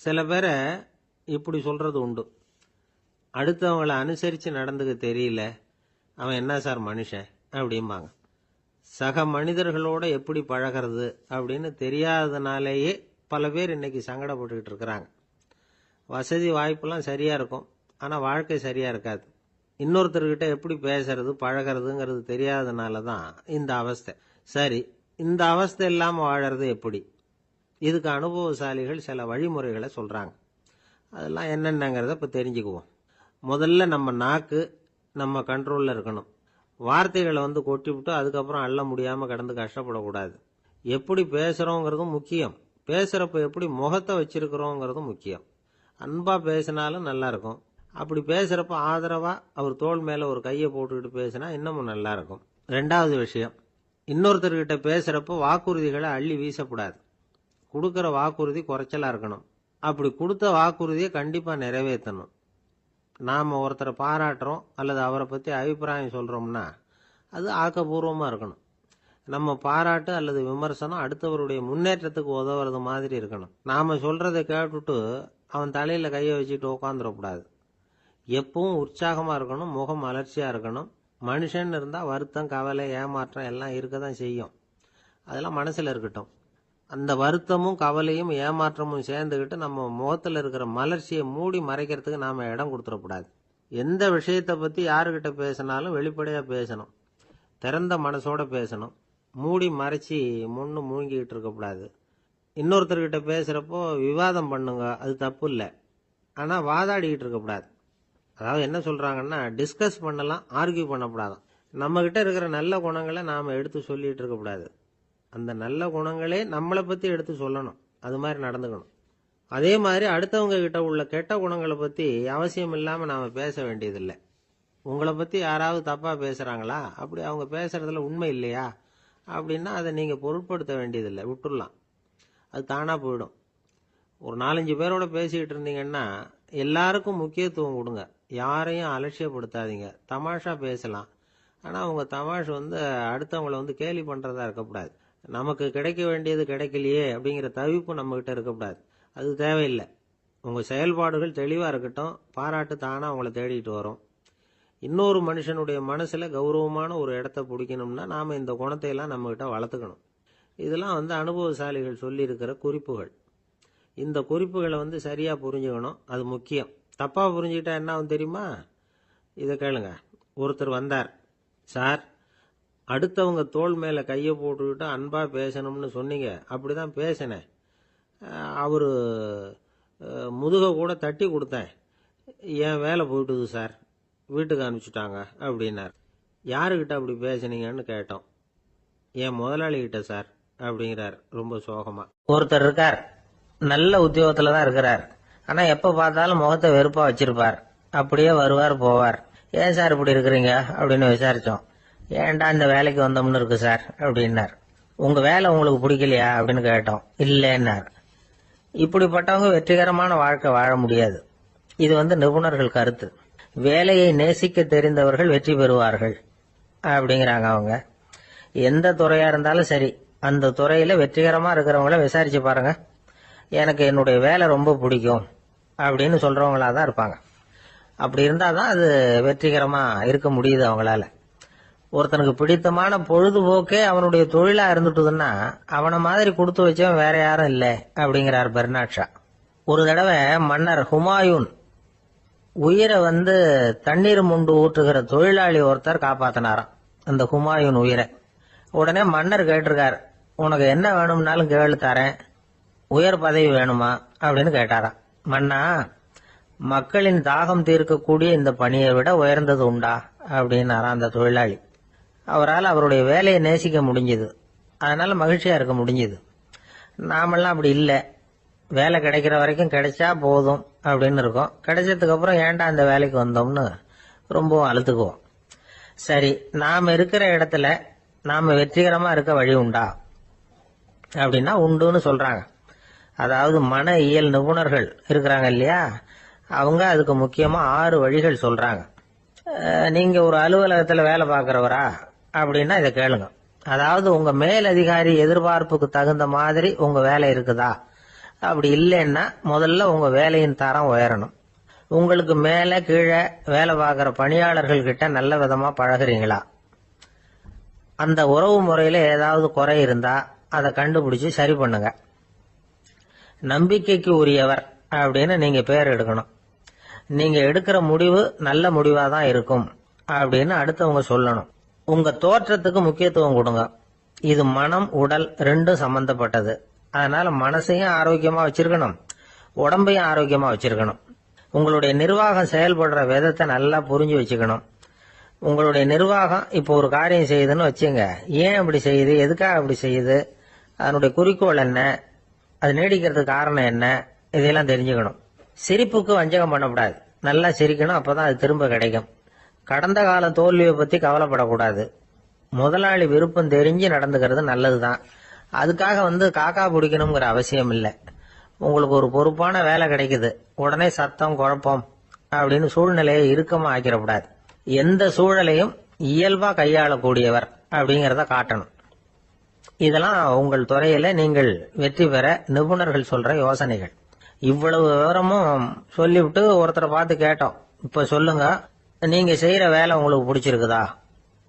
சில பேரை இப்படி சொல்றது உண்டு, அடுத்தவங்களை அனுசரித்து நடந்துக்க தெரியல, அவன் என்ன சார் மனுஷன் அப்படிம்பாங்க. சக மனிதர்களோட எப்படி பழகிறது அப்படின்னு தெரியாததுனாலேயே பல பேர் இன்னைக்கு சங்கடப்பட்டுக்கிட்டு இருக்கிறாங்க. வசதி வாய்ப்பெல்லாம் சரியா இருக்கும், ஆனால் வாழ்க்கை சரியா இருக்காது. இன்னொருத்தர்கிட்ட எப்படி பேசுறது பழகிறதுங்கிறது தெரியாததுனால தான் இந்த அவஸ்தை. சரி, இந்த அவஸ்தை இல்லாமல் வாழறது எப்படி? இதுக்கு அனுபவசாலிகள் சில வழிமுறைகளை சொல்றாங்க. அதெல்லாம் என்னென்னங்கிறத இப்போ தெரிஞ்சுக்குவோம். முதல்ல நம்ம நாக்கு நம்ம கண்ட்ரோலில் இருக்கணும். வார்த்தைகளை கொட்டிவிட்டு அதுக்கப்புறம் அள்ள முடியாமல் கடந்து கஷ்டப்படக்கூடாது. எப்படி பேசுகிறோங்கிறதும் முக்கியம், பேசுகிறப்ப எப்படி முகத்தை வச்சிருக்கிறோங்கிறதும் முக்கியம். அன்பாக பேசினாலும் நல்லா இருக்கும், அப்படி பேசுகிறப்ப ஆதரவாக அவர் தோள் மேலே ஒரு கையை போட்டுக்கிட்டு பேசினா இன்னமும் நல்லா இருக்கும். ரெண்டாவது விஷயம், இன்னொருத்தர்கிட்ட பேசுகிறப்ப வாக்குறுதிகளை அள்ளி வீசக்கூடாது. கொடுக்குற வாக்குறுதி குறைச்சலாக இருக்கணும். அப்படி கொடுத்த வாக்குறுதியை கண்டிப்பாக நிறைவேற்றணும். நாம் ஒருத்தரை பாராட்டுறோம் அல்லது அவரை பற்றி அபிப்பிராயம் சொல்கிறோம்னா அது ஆக்கப்பூர்வமாக இருக்கணும். நம்ம பாராட்டு அல்லது விமர்சனம் அடுத்தவருடைய முன்னேற்றத்துக்கு உதவுறது மாதிரி இருக்கணும். நாம் சொல்கிறத கேட்டுட்டு அவன் தலையில் கையை வச்சுட்டு உட்காந்துடக்கூடாது. எப்பவும் உற்சாகமாக இருக்கணும், முகம் மலர்ச்சியாக இருக்கணும். மனுஷன் இருந்தால் வருத்தம், கவலை, ஏமாற்றம் எல்லாம் இருக்க தான் செய்யும். அதெல்லாம் மனசில் இருக்கட்டும். அந்த வருத்தமும் கவலையும் ஏமாற்றமும் சேர்ந்துக்கிட்டு நம்ம முகத்தில் இருக்கிற மலர்ச்சியை மூடி மறைக்கிறதுக்கு நாம் இடம் கொடுத்துடக்கூடாது. எந்த விஷயத்தை பற்றி யாருக்கிட்ட பேசினாலும் வெளிப்படையாக பேசணும், திறந்த மனசோட பேசணும். மூடி மறைச்சி முன்னு மூங்கிக்கிட்டு இருக்கக்கூடாது. இன்னொருத்தர்கிட்ட பேசுகிறப்போ விவாதம் பண்ணுங்க, அது தப்பு இல்லை, ஆனால் வாதாடிக்கிட்டு இருக்கக்கூடாது. அதாவது என்ன சொல்கிறாங்கன்னா, டிஸ்கஸ் பண்ணலாம், ஆர்கியூ பண்ணக்கூடாது. நம்மக்கிட்ட இருக்கிற நல்ல குணங்களை நாம் எடுத்து சொல்லிகிட்டு இருக்கக்கூடாது. அந்த நல்ல குணங்களே நம்மளை பற்றி எடுத்து சொல்லணும், அது மாதிரி நடந்துக்கணும். அதே மாதிரி அடுத்தவங்க கிட்ட உள்ள கெட்ட குணங்களை பற்றி அவசியம் இல்லாமல் நாம் பேச வேண்டியதில்லை. உங்களை பற்றி யாராவது தப்பாக பேசுகிறாங்களா, அப்படி அவங்க பேசுகிறதுல உண்மை இல்லையா அப்படின்னா அதை நீங்கள் பொருட்படுத்த வேண்டியதில்லை, விட்டுடலாம், அது தானாக போயிடும். ஒரு 4-5 பேரோட பேசிக்கிட்டு இருந்தீங்கன்னா எல்லாருக்கும் முக்கியத்துவம் கொடுங்க, யாரையும் அலட்சியப்படுத்தாதீங்க. தமாஷா பேசலாம், ஆனால் அவங்க தமாஷ் அடுத்தவங்களை கேலி பண்ணுறதா இருக்கக்கூடாது. நமக்கு கிடைக்க வேண்டியது கிடைக்கலையே அப்படிங்கிற தவிப்பு நம்மகிட்ட இருக்கக்கூடாது, அது தேவையில்லை. உங்கள் செயல்பாடுகள் தெளிவாக இருக்கட்டும், பாராட்டு தானாக அவங்கள தேடிட்டு வரும். இன்னொரு மனுஷனுடைய மனசில் கௌரவமான ஒரு இடத்த பிடிக்கணும்னா நாம் இந்த குணத்தையெல்லாம் நம்மகிட்ட வளர்த்துக்கணும். இதெல்லாம் அனுபவசாலிகள் சொல்லியிருக்கிற குறிப்புகள். இந்த குறிப்புகளை சரியாக புரிஞ்சுக்கணும், அது முக்கியம். தப்பாக புரிஞ்சுக்கிட்டா என்ன ஆகும் தெரியுமா? இதை கேளுங்க. ஒருத்தர் வந்தார், சார் அடுத்தவங்க தோள் மேலே கையை போட்டுக்கிட்டு அன்பாக பேசணும்னு சொன்னீங்க, அப்படிதான் பேசினேன். அவர் முதுக கூட தட்டி கொடுத்தேன், என் வேலை போயிட்டுது சார், வீட்டுக்கு அனுப்பிச்சுட்டாங்க அப்படின்னார். யாருக்கிட்ட அப்படி பேசுனீங்கன்னு கேட்டோம். என் முதலாளிகிட்ட சார் அப்படிங்கிறார் ரொம்ப சோகமா. ஒருத்தர் இருக்கார், நல்ல உத்தியோகத்துல தான் இருக்கிறார், ஆனா எப்ப பார்த்தாலும் முகத்தை வெறுப்பா வச்சிருப்பார், அப்படியே வருவார் போவார். ஏன் சார் இப்படி இருக்கிறீங்க அப்படின்னு விசாரிச்சோம். ஏன்டா இந்த வேலைக்கு வந்தோம்னு இருக்கு சார் அப்படின்னார். உங்க வேலை உங்களுக்கு பிடிக்கலையா அப்படின்னு கேட்டோம். இல்லைன்னார். இப்படிப்பட்டவங்க வெற்றிகரமான வாழ்க்கை வாழ முடியாது. இது நிபுணர்கள் கருத்து. வேலையை நேசிக்க தெரிந்தவர்கள் வெற்றி பெறுவார்கள் அப்படிங்கிறாங்க அவங்க. எந்த துறையா இருந்தாலும் சரி, அந்த துறையில வெற்றிகரமா இருக்கிறவங்கள விசாரிச்சு பாருங்க. எனக்கு என்னுடைய வேலை ரொம்ப பிடிக்கும் அப்படின்னு சொல்றவங்களா தான் இருப்பாங்க. அப்படி இருந்தாதான் அது வெற்றிகரமா இருக்க முடியுது அவங்களால. ஒருத்தனுக்கு பிடித்தமான பொழுதுபோக்கே அவனுடைய தொழிலா இருந்துட்டுதுன்னா அவனை மாதிரி கொடுத்து வச்சவன் வேற யாரும் இல்லை அப்படிங்கிறார் பெர்னாட் ஷா. ஒரு தடவை மன்னர் ஹுமாயூன் உயிரை தண்ணீர் முண்டு ஊற்றுகிற தொழிலாளி ஒருத்தர் காப்பாத்தினாராம் அந்த ஹுமாயூன் உயிரை. உடனே மன்னர் கேட்டிருக்கார், உனக்கு என்ன வேணும்னாலும் கேளு தரேன், உயர் பதவி வேணுமா அப்படின்னு கேட்டாராம். மன்னா, மக்களின் தாகம் தீர்க்கக்கூடிய இந்த பணியை விட உயர்ந்தது உண்டா அப்படின்னாராம் அந்த தொழிலாளி. அவரால் அவருடைய வேலையை நேசிக்க முடிஞ்சது, அதனால மகிழ்ச்சியா இருக்க முடிஞ்சது. நாமெல்லாம் அப்படி இல்லை, வேலை கிடைக்கிற வரைக்கும் கிடைச்சா போதும் அப்படின்னு இருக்கோம். கிடைச்சதுக்கு அப்புறம் ஏன்டா அந்த வேலைக்கு வந்தோம்னு ரொம்பவும் அழுத்துக்குவோம். சரி, நாம இருக்கிற இடத்துல நாம வெற்றிகரமா இருக்க வழி உண்டா அப்படின்னா உண்டுன்னு சொல்றாங்க. அதாவது மன இயல் நிபுணர்கள் இருக்கிறாங்க இல்லையா, அவங்க அதுக்கு முக்கியமா 6 வழிகள் சொல்றாங்க. நீங்க ஒரு அலுவலகத்துல வேலை பார்க்கிறவரா அப்படின்னா இதை கேளுங்க. அதாவது உங்க மேல் அதிகாரி எதிர்பார்ப்புக்கு தகுந்த மாதிரி உங்க வேலை இருக்குதா அப்படி இல்லைன்னா முதல்ல உங்க வேலையின் தரம் உயரணும். உங்களுக்கு மேல கீழே வேலை பார்க்குற பணியாளர்கள் கிட்ட நல்ல விதமா பழகுறீங்களா? அந்த உறவு முறையில ஏதாவது குறை இருந்தா அதை கண்டுபிடிச்சு சரி பண்ணுங்க. நம்பிக்கைக்கு உரியவர் அப்படின்னு நீங்க பேர் எடுக்கணும். நீங்க எடுக்கிற முடிவு நல்ல முடிவா தான் இருக்கும் அப்படின்னு அடுத்தவங்க சொல்லணும். உங்க தோற்றத்துக்கு முக்கியத்துவம் கொடுங்க. இது மனம் உடல் ரெண்டும் சம்பந்தப்பட்டது. அதனால மனசையும் ஆரோக்கியமா வச்சிருக்கணும், உடம்பையும் ஆரோக்கியமா வச்சிருக்கணும். உங்களுடைய நிர்வாகம் செயல்படுற விதத்தை நல்லா புரிஞ்சு வச்சுக்கணும். உங்களுடைய நிர்வாகம் இப்போ ஒரு காரியம் செய்யுதுன்னு வச்சுங்க, ஏன் அப்படி செய்யுது, எதுக்காக அப்படி செய்யுது, அதனுடைய குறிக்கோள் என்ன, அது நீடிக்கிறதுக்கு காரணம் என்ன, இதையெல்லாம் தெரிஞ்சுக்கணும். சிரிப்புக்கு வஞ்சகம் பண்ணக்கூடாது. நல்லா சிரிக்கணும், அப்பதான் அது திரும்ப கிடைக்கும். கடந்த கால தோல்வியை பத்தி கவலைப்படக்கூடாது. முதலாளி விருப்பம் தெரிஞ்சு நடந்துக்கிறது நல்லதுதான். அதுக்காக காக்கா பிடிக்கணுங்கிற அவசியம் இல்லை. உங்களுக்கு ஒரு பொறுப்பான வேலை கிடைக்குது, உடனே சத்தம் குழப்பம் அப்படின்னு சூழ்நிலையை இறுக்கமா ஆக்கிடக்கூடாது. எந்த சூழலையும் இயல்பா கையாளக்கூடியவர் அப்படிங்கறத காட்டணும். இதெல்லாம் உங்கள் துறையில நீங்கள் வெற்றி பெற நிபுணர்கள் சொல்ற யோசனைகள். இவ்வளவு விவரமும் சொல்லிவிட்டு ஒருத்தரை பார்த்து கேட்டோம், இப்ப சொல்லுங்க, நீங்க செய்யற வேலை உங்களுக்கு பிடிச்சிருக்குதா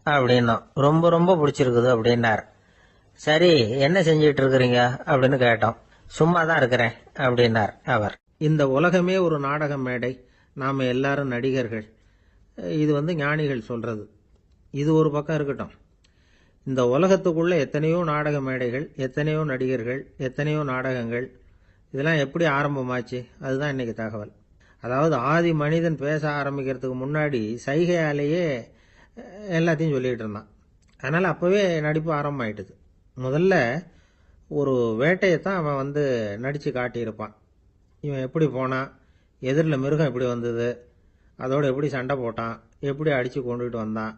அப்படின்னா. ரொம்ப ரொம்ப பிடிச்சிருக்குது அப்படின்னார். சரி, என்ன செஞ்சிட்டு இருக்கிறீங்க அப்படின்னு கேட்டோம். சும்மா தான் இருக்கிறேன் அப்படின்னார் அவர். இந்த உலகமே ஒரு நாடக மேடை, நாம எல்லாரும் நடிகர்கள். இது ஞானிகள் சொல்றது. இது ஒரு பக்கம் இருக்கட்டும். இந்த உலகத்துக்குள்ள எத்தனையோ நாடக மேடைகள், எத்தனையோ நடிகர்கள், எத்தனையோ நாடகங்கள், இதெல்லாம் எப்படி ஆரம்பமாச்சு, அதுதான் இன்னைக்கு தகவல். அதாவது ஆதி மனிதன் பேச ஆரம்பிக்கிறதுக்கு முன்னாடி சைகையாலேயே எல்லாத்தையும் சொல்லிட்டு இருந்தான். அதனால அப்பவே நடிப்பு ஆரம்பமாயிட்டுது. முதல்ல ஒரு வேட்டையத்தான் அவன் நடிச்சு காட்டியிருப்பான். இவன் எப்படி போனான், எதிரில் மிருகம் எப்படி வந்தது, அதோட எப்படி சண்டை போட்டான், எப்படி அடிச்சு கொண்டுகிட்டு வந்தான்,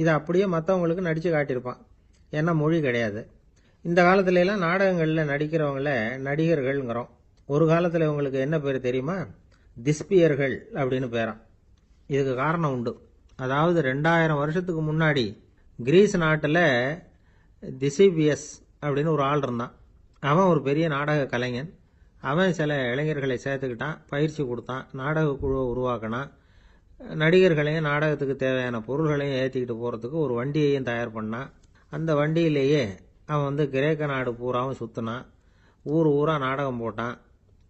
இதை அப்படியே மற்றவங்களுக்கு நடிச்சு காட்டியிருப்பான். ஏன்னா மொழி கிடையாது. இந்த காலத்துல எல்லாம் நாடகங்கள்ல நடிக்கிறவங்கள நடிகர்கள்ங்கிறோம். ஒரு காலத்துல இவங்களுக்கு என்ன பேர் தெரியுமா? திஸ்பியர்கள் அப்படின்னு பேராம். இதுக்கு காரணம் உண்டு. அதாவது 2000 வருஷத்துக்கு முன்னாடி கிரீஸ் நாட்டுல திசிபியஸ் அப்படின்னு ஒரு ஆள் இருந்தான். அவன் ஒரு பெரிய நாடக கலைஞன். அவன் சில இளைஞர்களை சேர்த்துக்கிட்டான், பயிற்சி கொடுத்தான், நாடக குழுவை உருவாக்கினான். நடிகர்களையும் நாடகத்துக்கு தேவையான பொருள்களையும் ஏற்றிக்கிட்டு போறதுக்கு ஒரு வண்டியையும் தயார் பண்ணான். அந்த வண்டியிலேயே அவன் கிரேக்க நாடு பூராவும் சுத்தினான். ஊர் ஊரா நாடகம் போட்டான்.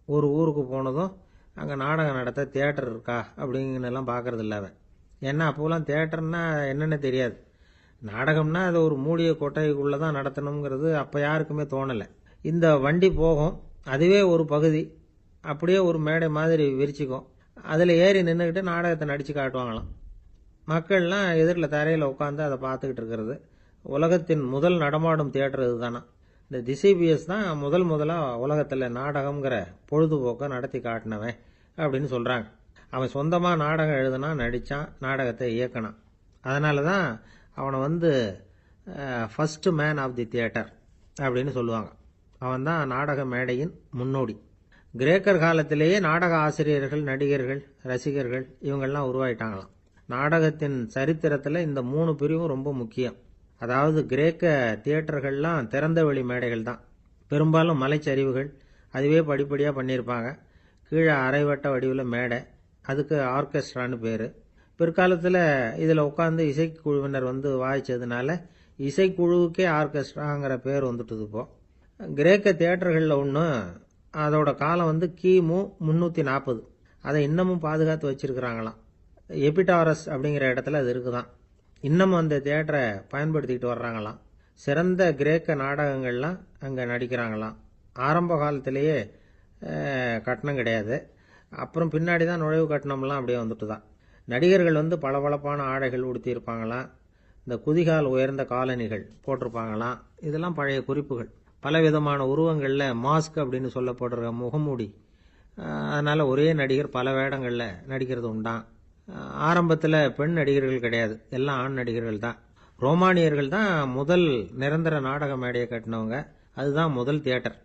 ஒரு ஊருக்கு போனதும் அங்கே நாடகம் நடத்த தியேட்டர் இருக்கா அப்படிங்கலாம் பார்க்கறது இல்லை அவன். ஏன்னா அப்போலாம் தியேட்டர்னா என்னென்னு தெரியாது. நாடகம்னா அது ஒரு மூடிய கொட்டைக்குள்ளே தான் நடத்தணுங்கிறது அப்போ யாருக்குமே தோணலை. இந்த வண்டி போகும், அதுவே ஒரு பகுதி அப்படியே ஒரு மேடை மாதிரி விரிச்சிக்கும். அதில் ஏறி நின்றுக்கிட்டு நாடகத்தை நடித்து காட்டுவாங்களாம். மக்கள்லாம் எதிரில் தரையில் உட்காந்து அதை பார்த்துக்கிட்டு இருக்கிறது. உலகத்தின் முதல் நடமாடும் தியேட்டர் இதுதானா. இந்த திசிபிஎஸ் தான் முதலாக உலகத்தில் நாடகம்ங்கிற பொழுதுபோக்கை நடத்தி காட்டினவன் அப்படின்னு சொல்கிறாங்க. அவன் சொந்தமாக நாடகம் எழுதுனா, நடித்தான், நாடகத்தை இயக்கினான். அதனால தான் அவனை first man of the theatre அப்படின்னு சொல்லுவாங்க. அவன் தான் நாடக மேடையின் முன்னோடி. கிரேக்கர் காலத்திலேயே நாடக ஆசிரியர்கள், நடிகர்கள், ரசிகர்கள் இவங்கெல்லாம் உருவாயிட்டாங்களாம். நாடகத்தின் சரித்திரத்தில் இந்த 3 பிரிவும் ரொம்ப முக்கியம். அதாவது கிரேக்க தியேட்டர்கள்லாம் திறந்த வெளி மேடைகள் தான். பெரும்பாலும் மலைச்சரிவுகள், அதுவே படிப்படியாக பண்ணியிருப்பாங்க. கீழே அரைவட்ட வடிவில் மேடை, அதுக்கு ஆர்கெஸ்ட்ரான்னு பேர். பிற்காலத்தில் இதில் உட்காந்து இசைக்குழுவினர் வாய்ச்சதுனால இசைக்குழுவுக்கே ஆர்கெஸ்ட்ராங்கிற பேர் வந்துட்டுது. இப்போ கிரேக்க தியேட்டர்களில் ஒன்று, அதோட காலம் கிமு 340. அதை இன்னமும் பாதுகாத்து வச்சிருக்கிறாங்களாம். எபிடாரஸ் அப்படிங்கிற இடத்துல அது இருக்குதான். இன்னமும் அந்த தியேட்டரை பயன்படுத்திக்கிட்டு வர்றாங்களாம். சிறந்த கிரேக்க நாடகங்கள்லாம் அங்கே நடிக்கிறாங்களாம். ஆரம்ப காலத்திலேயே கட்டணம் கிடையாது. அப்புறம் பின்னாடி தான் நுழைவு கட்டணம்லாம் அப்படியே வந்துட்டு தான். நடிகர்கள் பளபளப்பான ஆடைகள் உடுத்தியிருப்பாங்களாம். இந்த குதிகால் உயர்ந்த காலணிகள் போட்டிருப்பாங்களாம். இதெல்லாம் பழைய குறிப்புகள். பலவிதமான உருவங்களில் மாஸ்க் அப்படின்னு சொல்லப்படுற முகமூடி. அதனால் ஒரே நடிகர் பல வேடங்களில் நடிக்கிறது உண்டான். ஆரம்பத்தில் பெண் நடிகர்கள் கிடையாது, எல்லாம் ஆண் நடிகர்கள் தான். ரோமானியர்கள் தான் முதல் நிரந்தர நாடக மேடையை கட்டினவங்க. அதுதான் முதல் தியேட்டர்.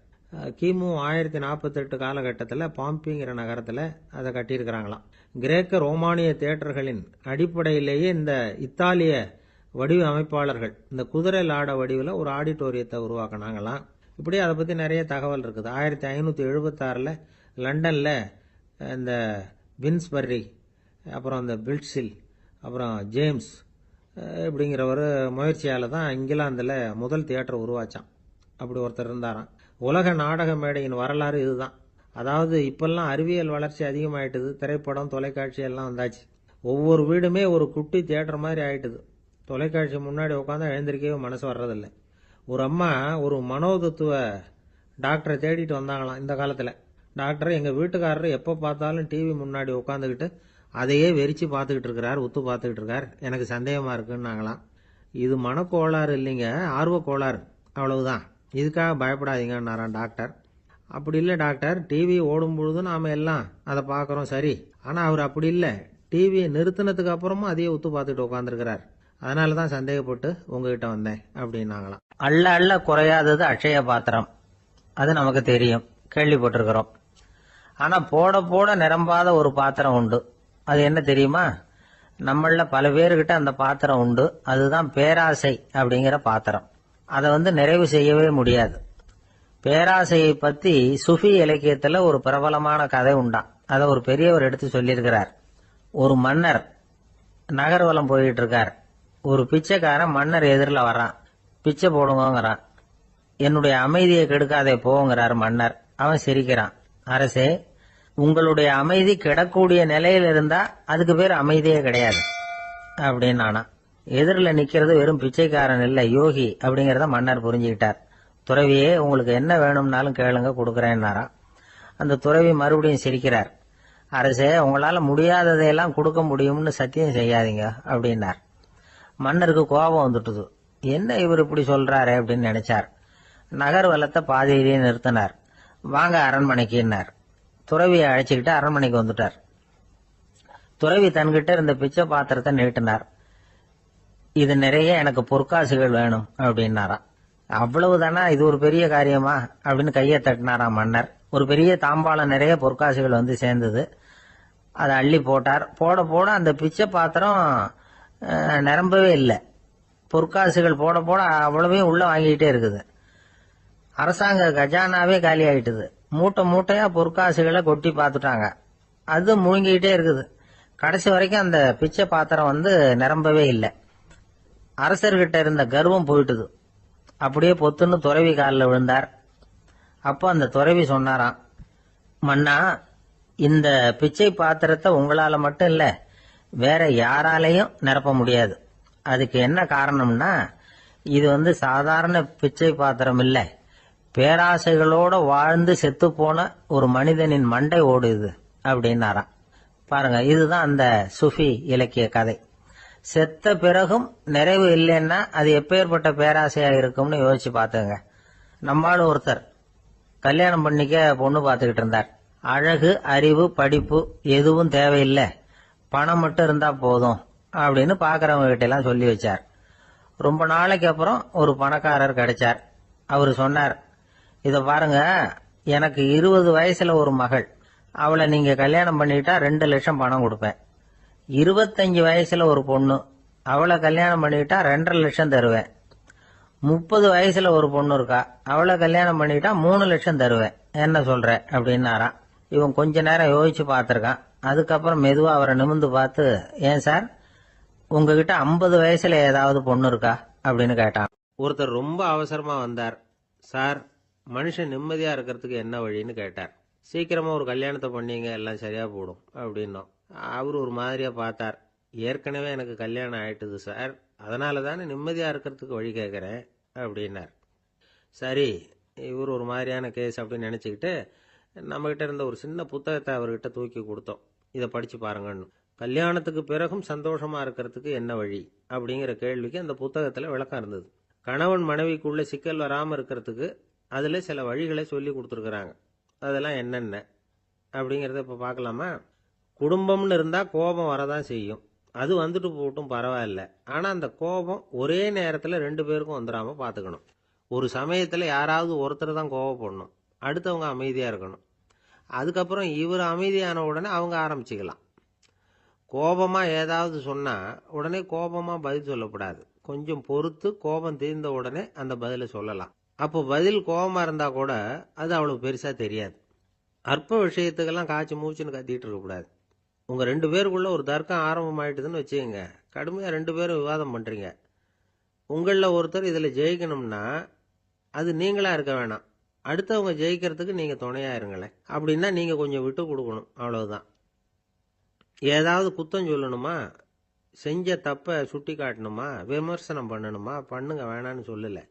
கிமு 1048 காலகட்டத்தில் பாம்பிங்கிற நகரத்தில் அதை கட்டியிருக்கிறாங்களாம். கிரேக்க ரோமானிய தியேட்டர்களின் அடிப்படையிலேயே இந்த இத்தாலிய வடிவ அமைப்பாளர்கள் இந்த குதிரை லாட வடிவில் ஒரு ஆடிட்டோரியத்தை உருவாக்கினாங்களாம். இப்படி அதை பற்றி நிறைய தகவல் இருக்குது. 1576 லண்டனில் இந்த வின்ஸ்பர்ரி, அப்புறம் இந்த பில்ட்ஸில், அப்புறம் ஜேம்ஸ் இப்படிங்கிற ஒரு முயற்சியால் தான் இங்கிலாந்தில் முதல் தியேட்டர் உருவாச்சான். அப்படி ஒருத்தர் இருந்தாராம். உலக நாடக மேடையின் வரலாறு இதுதான். அதாவது இப்பெல்லாம் அறிவியல் வளர்ச்சி அதிகமாயிட்டுது, திரைப்படம் தொலைக்காட்சி எல்லாம் வந்தாச்சு. ஒவ்வொரு வீடுமே ஒரு குட்டி தியேட்டர் மாதிரி ஆயிட்டுது. தொலைக்காட்சி முன்னாடி உட்காந்து எழுந்திருக்கவே மனசு வர்றதில்லை. ஒரு அம்மா ஒரு மனோதத்துவ டாக்டரை தேடிட்டு வந்தாங்களாம் இந்த காலத்தில். டாக்டர், எங்கள் வீட்டுக்காரர் எப்போ பார்த்தாலும் டிவி முன்னாடி உட்காந்துக்கிட்டு அதையே வெறிச்சு பார்த்துக்கிட்டு இருக்கிறார், உத்து பார்த்துக்கிட்டு இருக்கார், எனக்கு சந்தேகமாக இருக்குன்னாங்களாம். இது மனக்கோளாறு இல்லைங்க, ஆர்வ கோளாறு, அவ்வளவுதான், இதுக்காக பயப்படாதீங்கன்னாராம் டாக்டர். அப்படி இல்லை டாக்டர், டிவி ஓடும் பொழுது நாம் எல்லாம் அதை பார்க்குறோம் சரி, ஆனால் அவர் அப்படி இல்லை, டிவியை நிறுத்தினதுக்கு அப்புறமும் அதையே உத்து பார்த்துட்டு உட்காந்துருக்கிறார், அதனால தான் சந்தேகப்பட்டு உங்ககிட்ட வந்தேன் அப்படின்னாங்களாம். அள்ள அள்ள குறையாதது அட்சய பாத்திரம், அது நமக்கு தெரியும், கேள்விப்பட்டிருக்கிறோம். ஆனால் போட போட நிரம்பாத ஒரு பாத்திரம் உண்டு. அது என்ன தெரியுமா? நம்மள பல பேர்கிட்ட அந்த பாத்திரம் உண்டு. அதுதான் பேராசை அப்படிங்கிற பாத்திரம். அதை நிறைவு செய்யவே முடியாது. பேராசையை பற்றி சுஃபி இலக்கியத்தில் ஒரு பிரபலமான கதை உண்டாம். அதை ஒரு பெரியவர் எடுத்து சொல்லியிருக்கிறார். ஒரு மன்னர் நகர்வலம் போயிட்டு இருக்கார். ஒரு பிச்சைக்காரன் மன்னர் எதிரில் வர்றான். பிச்சை போடுங்கிறான். என்னுடைய அமைதியை கெடுக்காதே போங்கிறார் மன்னர். அவன் சிரிக்கிறான். அரசே, உங்களுடைய அமைதி கெடக்கூடிய நிலையில் இருந்தா அதுக்கு பேர் அமைதியே கிடையாது அப்படின்னு நானா. எதிரில் நிக்கிறது வெறும் பிச்சைக்காரன் இல்லை, யோகி அப்படிங்கிறத மன்னர் புரிஞ்சுக்கிட்டார். துறவியே, உங்களுக்கு என்ன வேணும்னாலும் கேளுங்க, கொடுக்குறேன்னாரா. அந்த துறவி மறுபடியும் சிரிக்கிறார். அரசே, உங்களால முடியாததையெல்லாம் கொடுக்க முடியும்னு சத்தியம் செய்யாதீங்க அப்படின்னார். மன்னருக்கு கோபம் வந்துட்டுது. என்ன இவர் இப்படி சொல்றாரு அப்படின்னு நினைச்சார். நகர்வலத்தை பாதியிலேயே நிறுத்தினார். வாங்க அரண்மனைக்குன்னார். துறவியை அழைச்சிக்கிட்டு அரண்மனைக்கு வந்துட்டார். துறவி தன்கிட்ட இருந்த பிச்சை பாத்திரத்தை நீட்டினார். இது நிறைய எனக்கு பொற்காசுகள் வேணும் அப்படின்னாராம். அவ்வளவுதானா, இது ஒரு பெரிய காரியமா அப்படின்னு கையை தட்டினாராம் மன்னர். ஒரு பெரிய தாம்பாளம் நிறைய பொற்காசுகள் சேர்ந்தது. அதை அள்ளி போட்டார். போட போட அந்த பிச்சை பாத்திரம் நிரம்பவே இல்லை. பொற்காசுகள் போட போட அவ்வளவையும் உள்ள வாங்கிக்கிட்டே இருக்குது. அரசாங்க கஜானாவே காலி ஆயிட்டுது. மூட்டை மூட்டையா பொற்காசுகளை கொட்டி பார்த்துட்டாங்க. அது முழுங்கிக்கிட்டே இருக்குது. கடைசி வரைக்கும் அந்த பிச்சை பாத்திரம் நிரம்பவே இல்லை. அரசர்கிட்ட இருந்த கர்வம் போயிட்டுது. அப்படியே பொத்துன்னு துறவி காலில் விழுந்தார். அப்போ அந்த துறவி சொன்னாராம், மன்னா, இந்த பிச்சை பாத்திரத்தை உங்களால மட்டும் இல்ல, வேற யாராலையும் நிரப்ப முடியாது. அதுக்கு என்ன காரணம்னா, இது சாதாரண பிச்சை பாத்திரம் இல்லை, பேராசைகளோட வாழ்ந்து செத்து போன ஒரு மனிதனின் மண்டை ஓடுது அப்படின்னாராம். பாருங்க, இதுதான் அந்த சுஃபி இலக்கிய கதை. செத்த பிறகும் நிறைவு இல்லைன்னா அது எப்பேற்பட்ட பேராசையா இருக்கும்னு யோசிச்சு பார்த்துங்க. நம்மால் ஒருத்தர் கல்யாணம் பண்ணிக்க பொண்ணு பார்த்துக்கிட்டு இருந்தார். அழகு, அறிவு, படிப்பு எதுவும் தேவையில்லை, பணம் மட்டும் இருந்தா போதும் அப்படின்னு பாக்குறவங்க கிட்ட எல்லாம் சொல்லி வச்சார். ரொம்ப நாளைக்கு அப்புறம் ஒரு பணக்காரர் கிடைச்சார். அவரு சொன்னார், இத பாருங்க, எனக்கு 20 வயசுல ஒரு மகள், அவளை நீங்க கல்யாணம் பண்ணிட்டா 2 லட்சம் பணம் கொடுப்பேன். 25 வயசுல ஒரு பொண்ணு, அவளை கல்யாணம் பண்ணிட்டா 2.5 லட்சம் தருவேன். 30 வயசுல ஒரு பொண்ணு இருக்கா, அவளை கல்யாணம் பண்ணிட்டா 3 லட்சம் தருவேன். என்ன சொல்ற அப்படின்னாராம். இவன் கொஞ்ச நேரம் யோசிச்சு பார்த்திருக்கான். அதுக்கப்புறம் மெதுவா அவரை நிமிர்ந்து பார்த்து, ஏன் சார், உங்ககிட்ட 50 வயசுல ஏதாவது பொண்ணு இருக்கா அப்படின்னு கேட்டான். ஒருத்தர் ரொம்ப அவசரமா வந்தார். சார், மனுஷன் நிம்மதியா இருக்கிறதுக்கு என்ன வழின்னு கேட்டார். சீக்கிரமா ஒரு கல்யாணத்தை பண்ணீங்க, எல்லாம் சரியா போடும் அப்படின்னோம். அவர் ஒரு மாதிரியா பார்த்தார். ஏற்கனவே எனக்கு கல்யாணம் ஆயிட்டுது சார், அதனால தானே நிம்மதியா இருக்கிறதுக்கு வழி கேட்கறேன் அப்படின்னார். சரி, இவர் ஒரு மாதிரியான கேஸ் அப்படின்னு நினைச்சுக்கிட்டு நம்மகிட்ட இருந்த ஒரு சின்ன புத்தகத்தை அவர்கிட்ட தூக்கி கொடுத்தோம். இதை படிச்சு பாருங்கன்னு. கல்யாணத்துக்கு பிறகும் சந்தோஷமா இருக்கிறதுக்கு என்ன வழி அப்படிங்கிற கேள்விக்கு அந்த புத்தகத்துல விளக்கம் இருந்தது. கணவன் மனைவிக்குள்ள சிக்கல் வராம இருக்கிறதுக்கு அதுல சில வழிகளை சொல்லி கொடுத்துருக்குறாங்க. அதெல்லாம் என்னென்ன அப்படிங்கிறத இப்ப பார்க்கலாமா? குடும்பம்னு இருந்தா கோபம் வரதான் செய்யும். அது வந்துட்டு போட்டும் பரவாயில்ல. ஆனா அந்த கோபம் ஒரே நேரத்துல 2 பேருக்கும் வந்துடாம பாத்துக்கணும். ஒரு சமயத்துல யாராவது ஒருத்தர் தான் கோபப்படணும், அடுத்தவங்க அமைதியா இருக்கணும். அதுக்கப்புறம் இவர் அமைதியான உடனே அவங்க ஆரம்பிச்சுக்கலாம். கோபமா ஏதாவது சொன்னா உடனே கோபமா பதில் சொல்லக்கூடாது. கொஞ்சம் பொறுத்து கோபம் தீர்ந்த உடனே அந்த பதிலை சொல்லலாம். அப்போ பதில் கோபமா இருந்தா கூட அது அவ்வளவு பெருசா தெரியாது. அற்ப விஷயத்துக்கெல்லாம் காய்ச்சி மூச்சுன்னு கத்திட்டு இருக்கக்கூடாது. உங்க 2 பேருக்குள்ள ஒரு தர்க்கம் ஆரம்பமாயிட்டுதுன்னு வச்சுக்கோங்க. கடுமையா 2 பேரும் விவாதம் பண்றீங்க. உங்களில் ஒருத்தர் இதுல ஜெயிக்கணும்னா அது நீங்களா இருக்க வேணாம். அடுத்தவங்க ஜெயிக்கிறதுக்கு நீங்க துணையா இருங்களேன். அப்படின்னா நீங்க கொஞ்சம் விட்டு கொடுக்கணும், அவ்வளவுதான். ஏதாவது குத்தம் சொல்லணுமா, செஞ்ச தப்பை சுட்டி காட்டணுமா, விமர்சனம் பண்ணணுமா, பண்ணுங்க, வேணான்னு சொல்லல.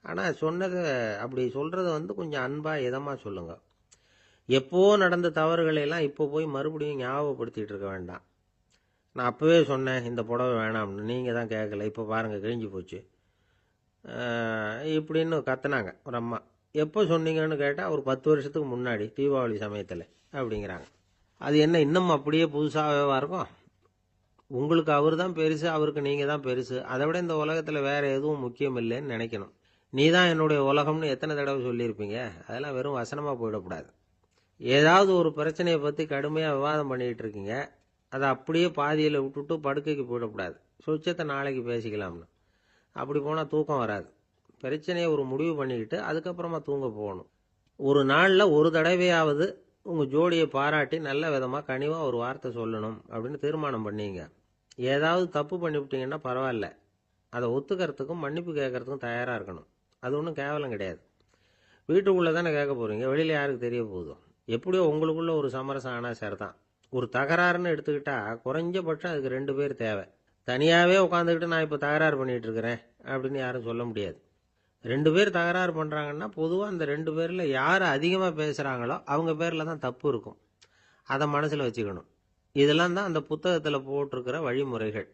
ஆனா சொன்னதை அப்படி சொல்றத கொஞ்சம் அன்பா இதமா சொல்லுங்க. எப்போ நடந்த தவறுகளை எல்லாம் இப்போ போய் மறுபடியும் ஞாபகப்படுத்திட்டு இருக்க வேண்டாம். நான் அப்பவே சொன்னேன் இந்த புடவை வேணாம்னு, நீங்க தான் கேட்கல, இப்போ பாருங்க கிழிஞ்சு போச்சு இப்படின்னு கத்துனாங்க ஒரு அம்மா. எப்போ சொன்னீங்கன்னு கேட்டால் ஒரு 10 வருஷத்துக்கு முன்னாடி தீபாவளி சமயத்தில் அப்படிங்கிறாங்க. அது என்ன இன்னும் அப்படியே புதுசாகவே இருக்கும்? உங்களுக்கு அவர் தான் பெருசு, அவருக்கு நீங்கள் தான் பெருசு. அதை விட இந்த உலகத்தில் வேற எதுவும் முக்கியம் இல்லைன்னு நினைக்கணும். நீ தான் என்னுடைய உலகம்னு எத்தனை தடவை சொல்லியிருப்பீங்க? அதெல்லாம் வெறும் வசனமாக போயிடக்கூடாது. ஏதாவது ஒரு பிரச்சனையை பற்றி கடுமையாக விவாதம் பண்ணிக்கிட்டு இருக்கீங்க, அதை அப்படியே பாதியில் விட்டுட்டு படுக்கைக்கு போயிடக்கூடாது. சொச்சத்தை நாளைக்கு பேசிக்கலாம்னு. அப்படி போனால் தூக்கம் வராது. பிரச்சனையை ஒரு முடிவு பண்ணிக்கிட்டு அதுக்கப்புறமா தூங்க போகணும். ஒரு நாளில் ஒரு தடவையாவது உங்கள் ஜோடியை பாராட்டி நல்ல விதமாக கனிவாக ஒரு வார்த்தை சொல்லணும் அப்படின்னு தீர்மானம் பண்ணீங்க. ஏதாவது தப்பு பண்ணிவிட்டீங்கன்னா பரவாயில்ல, அதை ஒத்துக்கிறதுக்கும் மன்னிப்பு கேட்கறதுக்கும் தயாராக இருக்கணும். அது ஒன்றும் கேவலம் கிடையாது. வீட்டுக்குள்ளே தானே கேட்க போகிறீங்க, வெளியில் யாருக்கு தெரிய போகுதோ? எப்படியோ உங்களுக்குள்ள ஒரு சமரசம் ஆனால் சரிதான். ஒரு தகராறுன்னு எடுத்துக்கிட்டா குறைஞ்சபட்சம் அதுக்கு 2 பேர் தேவை. தனியாகவே உட்காந்துக்கிட்டு நான் இப்போ தகராறு பண்ணிகிட்டு இருக்கிறேன் அப்படின்னு யாரும் சொல்ல முடியாது. 2 பேர் தகராறு பண்ணுறாங்கன்னா பொதுவாக அந்த 2 பேரில் யார் அதிகமாக பேசுகிறாங்களோ அவங்க பேரில் தான் தப்பு இருக்கும். அதை மனசில் வச்சுக்கணும். இதெல்லாம் தான் அந்த புத்தகத்தில் போட்டிருக்கிற வழிமுறைகள்.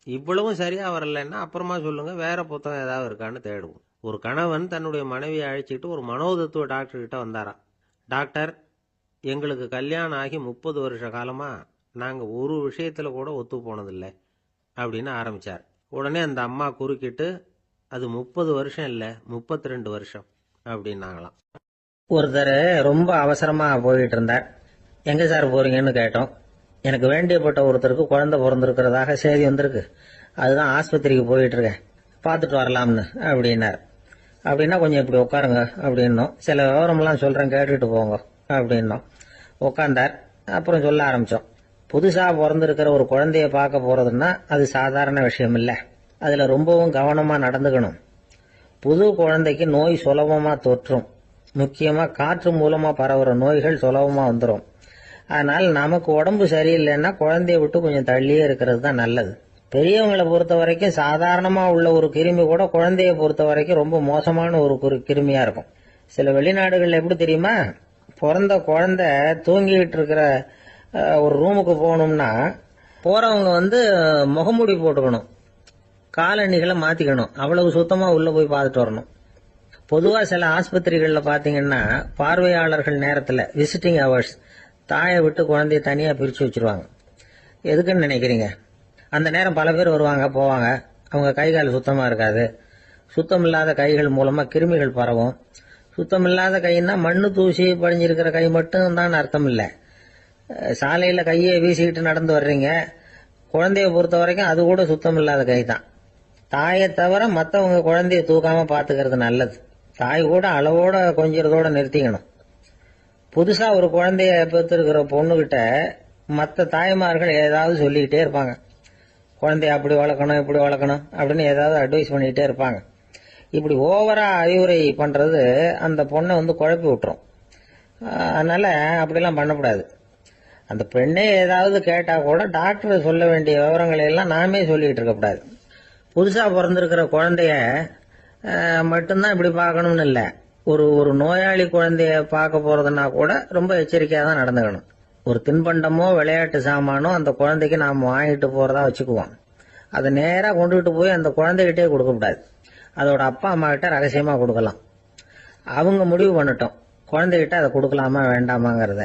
இவ்வளவும் சரியாக வரலைன்னா அப்புறமா சொல்லுங்கள், வேற புத்தகம் ஏதாவது இருக்கான்னு தேடுவோம். ஒரு கணவன் தன்னுடைய மனைவியை அழைச்சிட்டு ஒரு மனோதத்துவ டாக்டர்கிட்ட வந்தாராம். டாக்டர், எங்களுக்கு கல்யாணம் ஆகி 30 வருஷ காலமாக நாங்கள் ஒரு விஷயத்தில் கூட ஒத்து போனதில்லை அப்படின்னு ஆரம்பித்தார். உடனே அந்த அம்மா குறுக்கிட்டு, அது 30 வருஷம் இல்லை 32 வருஷம் அப்படின்னாங்களாம். ஒருத்தர் ரொம்ப அவசரமாக போயிட்டு இருந்தார். எங்கே சார் போகிறீங்கன்னு கேட்டோம். எனக்கு வேண்டியப்பட்ட ஒருத்தருக்கு குழந்தை பிறந்திருக்கிறதாக செய்தி வந்திருக்கு, அதுதான் ஆஸ்பத்திரிக்கு போயிட்டு இருக்கேன், பார்த்துட்டு வரலாம்னு அப்படின்னார். அப்படின்னா கொஞ்சம் இப்படி உட்காருங்க அப்படின்னோம். சில விவரம்லாம் சொல்கிறேன் கேட்டுட்டு போங்க அப்படின்னோம். உட்காந்தார். அப்புறம் சொல்ல ஆரம்பித்தோம். புதுசாக பிறந்திருக்கிற ஒரு குழந்தைய பார்க்க போகிறதுன்னா அது சாதாரண விஷயம் இல்லை. அதில் ரொம்பவும் கவனமாக நடந்துக்கணும். புது குழந்தைக்கு நோய் சுலபமாக தொற்றும். முக்கியமாக காற்று மூலமாக பரவுற நோய்கள் சுலபமாக வந்துடும். அதனால் நமக்கு உடம்பு சரியில்லைன்னா குழந்தைய விட்டு கொஞ்சம் தள்ளியே இருக்கிறது தான் நல்லது. பெரியவங்களை பொறுத்த வரைக்கும் சாதாரணமாக உள்ள ஒரு கிருமி கூட குழந்தைய பொறுத்த வரைக்கும் ரொம்ப மோசமான ஒரு கிருமியாக இருக்கும். சில வெளிநாடுகளில் எப்படி தெரியுமா, பிறந்த குழந்தை தூங்கிட்டு இருக்கிற ஒரு ரூமுக்கு போகணும்னா போகிறவங்க முகமூடி போட்டுக்கணும், காலணிகளை மாற்றிக்கணும், அவ்வளவு சுத்தமாக உள்ளே போய் பார்த்துட்டு வரணும். பொதுவாக சில ஆஸ்பத்திரிகளில் பார்த்தீங்கன்னா பார்வையாளர்கள் நேரத்தில் விசிட்டிங் ஹவர்ஸ் தாயை விட்டு குழந்தைய தனியாக பிரித்து வச்சுருவாங்க. எதுக்குன்னு நினைக்கிறீங்க? அந்த நேரம் பல பேர் வருவாங்க போவாங்க, அவங்க கை கால் சுத்தமாக இருக்காது. சுத்தம் இல்லாத கைகள் மூலமாக கிருமிகள் பரவும். சுத்தம் இல்லாத கைன்னா மண்ணு தூசி படிஞ்சிருக்கிற கை மட்டும் தான் அர்த்தம் இல்லை. சாலையில் கையை வீசிக்கிட்டு நடந்து வர்றீங்க, குழந்தைய பொறுத்த வரைக்கும் அது கூட சுத்தம் இல்லாத கை தான். தாயை தவிர மற்றவங்க குழந்தைய தூக்காமல் பார்த்துக்கிறது நல்லது. தாய் கூட அளவோட கொஞ்சிறதோட நிறுத்திக்கணும். புதுசாக ஒரு குழந்தைய பெற்றிருக்கிற பொண்ணுகிட்ட மற்ற தாய்மார்கள் ஏதாவது சொல்லிக்கிட்டே இருப்பாங்க. குழந்தைய அப்படி வளர்க்கணும் இப்படி வளர்க்கணும் அப்படின்னு ஏதாவது அட்வைஸ் பண்ணிக்கிட்டே இருப்பாங்க. இப்படி ஓவராக அறிவுரை பண்ணுறது அந்த பொண்ணை குழப்பி விட்டுரும். அதனால் அப்படிலாம் பண்ணக்கூடாது. அந்த பெண்ணே ஏதாவது கேட்டால் கூட டாக்டர் சொல்ல வேண்டிய விவரங்களை எல்லாம் நாமே சொல்லிக்கிட்டு இருக்கக்கூடாது. புதுசாக பிறந்திருக்கிற குழந்தைய மட்டும்தான் இப்படி பார்க்கணும்னு இல்லை. ஒரு நோயாளி குழந்தைய பார்க்க போகிறதுனா கூட ரொம்ப எச்சரிக்கையாக தான் நடந்துக்கணும். ஒரு தின்பண்டமோ விளையாட்டு சாமானோ அந்த குழந்தைக்கு நாம் வாங்கிட்டு போகிறதா வச்சுக்குவோம். அதை நேராக கொண்டுகிட்டு போய் அந்த குழந்தைகிட்டே கொடுக்கக்கூடாது. அதோட அப்பா அம்மா கிட்ட ரகசியமாக கொடுக்கலாம். அவங்க முடிவு பண்ணட்டும் குழந்தைகிட்ட அதை கொடுக்கலாமா வேண்டாமாங்கிறத.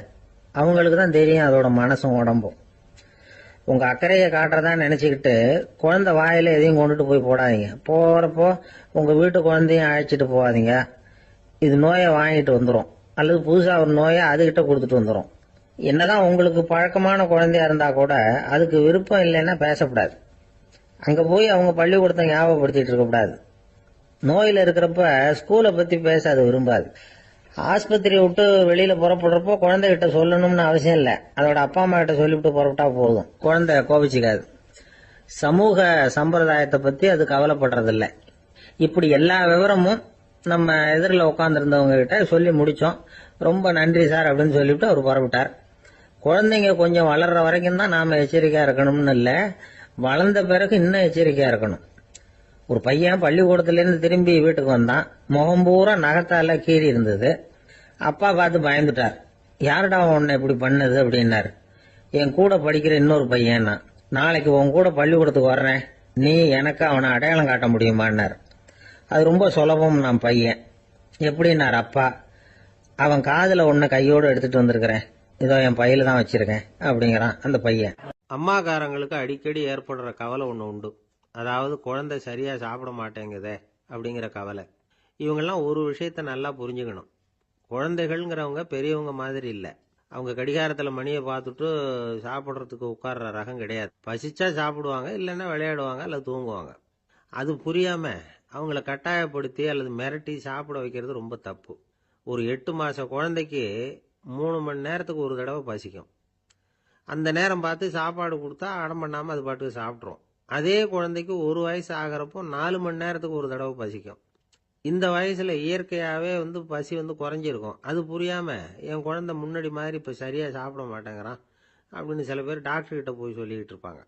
அவங்களுக்கு தான் தெரியும் அதோட மனசும் உடம்பும். உங்கள் அக்கறையை காட்டுறதா நினச்சிக்கிட்டு குழந்தை வாயில் எதையும் கொண்டுட்டு போய் போடாதீங்க. போகிறப்போ உங்கள் வீட்டு குழந்தையும் அழைச்சிட்டு போகாதீங்க. இது நோயை வாங்கிட்டு வந்துடும், அல்லது புதுசாக ஒரு நோயை அதுகிட்ட கொடுத்துட்டு வந்துடும். என்னதான் உங்களுக்கு பழக்கமான குழந்தையா இருந்தால் கூட அதுக்கு விருப்பம் இல்லைன்னா பேசக்கூடாது. அங்கே போய் அவங்க பள்ளிக்கூடத்தை ஞாபகப்படுத்திட்டு இருக்கக்கூடாது. நோயில இருக்கிறப்ப ஸ்கூலை பத்தி பேச அது விரும்பாது. ஆஸ்பத்திரியை விட்டு வெளியில புறப்படுறப்போ குழந்தைகிட்ட சொல்லணும்னு அவசியம் இல்லை. அதோட அப்பா அம்மா கிட்ட சொல்லிவிட்டு புறப்பட்டா போதும், குழந்தை கோபிச்சுக்காது. சமூக சம்பிரதாயத்தை பத்தி அது கவலைப்படுறதில்ல. இப்படி எல்லா விவரமும் நம்ம எதிரில் உட்காந்துருந்தவங்க கிட்ட சொல்லி முடிச்சோம். ரொம்ப நன்றி சார் அப்படின்னு சொல்லிவிட்டு அவர் புறப்பட்டார். குழந்தைங்க கொஞ்சம் வளர்ற வரைக்கும் தான் நாம எச்சரிக்கையா இருக்கணும்னு இல்லை, வளர்ந்த பிறகு இன்னும் எச்சரிக்கையா இருக்கணும். ஒரு பையன் பள்ளிக்கூடத்திலேருந்து திரும்பி வீட்டுக்கு வந்தான். முகம் பூரா நகத்தால கீறி இருந்தது. அப்பா பார்த்து பயந்துட்டார். யாருடா உன்னை இப்படி பண்ணது அப்படின்னாரு. என் கூட படிக்கிற இன்னொரு பையன். நாளைக்கு உன் கூட பள்ளிக்கூடத்துக்கு வர்றேன், நீ எனக்கு அவனை அடையாளம் காட்ட முடியுமான்னார். அது ரொம்ப சுலபம் நான் பையன். எப்படின்னார் அப்பா. அவன் காதுல ஒன்ன கையோடு எடுத்துட்டு வந்திருக்கிறேன், இதோ என் பையில தான் வச்சிருக்கேன் அப்படிங்கிறான் அந்த பையன். அம்மாக்காரங்களுக்கு அடிக்கடி ஏற்படுற கவலை ஒன்று உண்டு. அதாவது குழந்தை சரியா சாப்பிட மாட்டேங்குதே அப்படிங்கிற கவலை. இவங்கெல்லாம் ஒரு விஷயத்த நல்லா புரிஞ்சுக்கணும். குழந்தைகள்ங்கிறவங்க பெரியவங்க மாதிரி இல்லை. அவங்க கடிகாரத்தில் மணியை பார்த்துட்டு சாப்பிட்றதுக்கு உட்கார்ற ரகம் கிடையாது. பசிச்சா சாப்பிடுவாங்க, இல்லைன்னா விளையாடுவாங்க அல்லது தூங்குவாங்க. அது புரியாம அவங்கள கட்டாயப்படுத்தி அல்லது மிரட்டி சாப்பிட வைக்கிறது ரொம்ப தப்பு. ஒரு 8 மாச குழந்தைக்கு 3 மணி நேரத்துக்கு ஒரு தடவை பசிக்கும். அந்த நேரம் பார்த்து சாப்பாடு கொடுத்தா அடம் பண்ணாமல் அது பாட்டுக்கு சாப்பிட்றோம். அதே குழந்தைக்கு 1 வயசு ஆகிறப்போ 4 மணி நேரத்துக்கு ஒரு தடவை பசிக்கும். இந்த வயசுல இயற்கையாகவே பசி குறைஞ்சிருக்கும். அது புரியாம என் குழந்தை முன்னாடி மாதிரி இப்போ சரியாக சாப்பிட மாட்டேங்கிறான் அப்படின்னு சில பேர் டாக்டர்கிட்ட போய் சொல்லிக்கிட்டு இருப்பாங்க.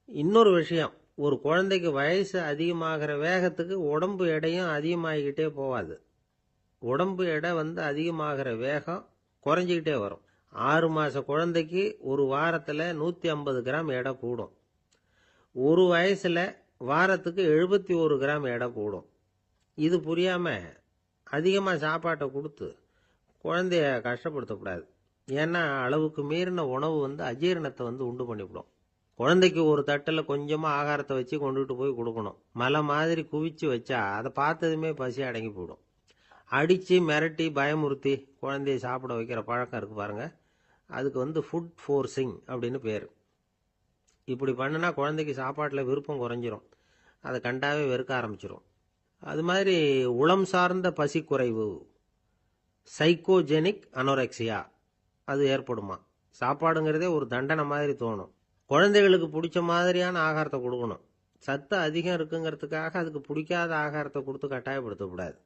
இன்னொரு விஷயம், ஒரு குழந்தைக்கு வயசு அதிகமாகிற வேகத்துக்கு உடம்பு எடையும் அதிகமாகிக்கிட்டே போகாது. உடம்பு எடை அதிகமாகிற வேகம் குறைஞ்சிக்கிட்டே வரும். 6 மாச குழந்தைக்கு ஒரு வாரத்தில் 150 கிராம் எடை கூடும். ஒரு வயசுல வாரத்துக்கு 71 கிராம் எடை கூடும். இது புரியாம அதிகமாக சாப்பாட்டை கொடுத்து குழந்தைய கஷ்டப்படுத்தக்கூடாது. ஏன்னா அளவுக்கு மீறின உணவு அஜீரணத்தை உண்டு பண்ணிவிடும். குழந்தைக்கு ஒரு தட்டில் கொஞ்சமாக ஆகாரத்தை வச்சு கொண்டுகிட்டு போய் கொடுக்கணும். மலை மாதிரி குவிச்சு வச்சா அதை பார்த்ததுமே பசி அடங்கி போயிடும். அடித்து மிரட்டி பயமுறுத்தி குழந்தைய சாப்பிட வைக்கிற பழக்கம் இருக்கு பாருங்க, அதுக்கு ஃபுட் ஃபோர்ஸிங் அப்படின்னு பேர். இப்படி பண்ணினா குழந்தைக்கு சாப்பாட்டில் விருப்பம் குறைஞ்சிரும், அதை கண்டாவே வெறுக்க ஆரம்பிச்சிடும். அது மாதிரி உளம் சார்ந்த பசி குறைவு, சைக்கோஜெனிக் அனோரெக்சியா, அது ஏற்படுமா. சாப்பாடுங்கிறதே ஒரு தண்டனை மாதிரி தோணும். குழந்தைகளுக்கு பிடிச்ச மாதிரியான ஆகாரத்தை கொடுக்கணும். சத்து அதிகம் இருக்குங்கிறதுக்காக அதுக்கு பிடிக்காத ஆகாரத்தை கொடுத்து கட்டாயப்படுத்தக்கூடாது.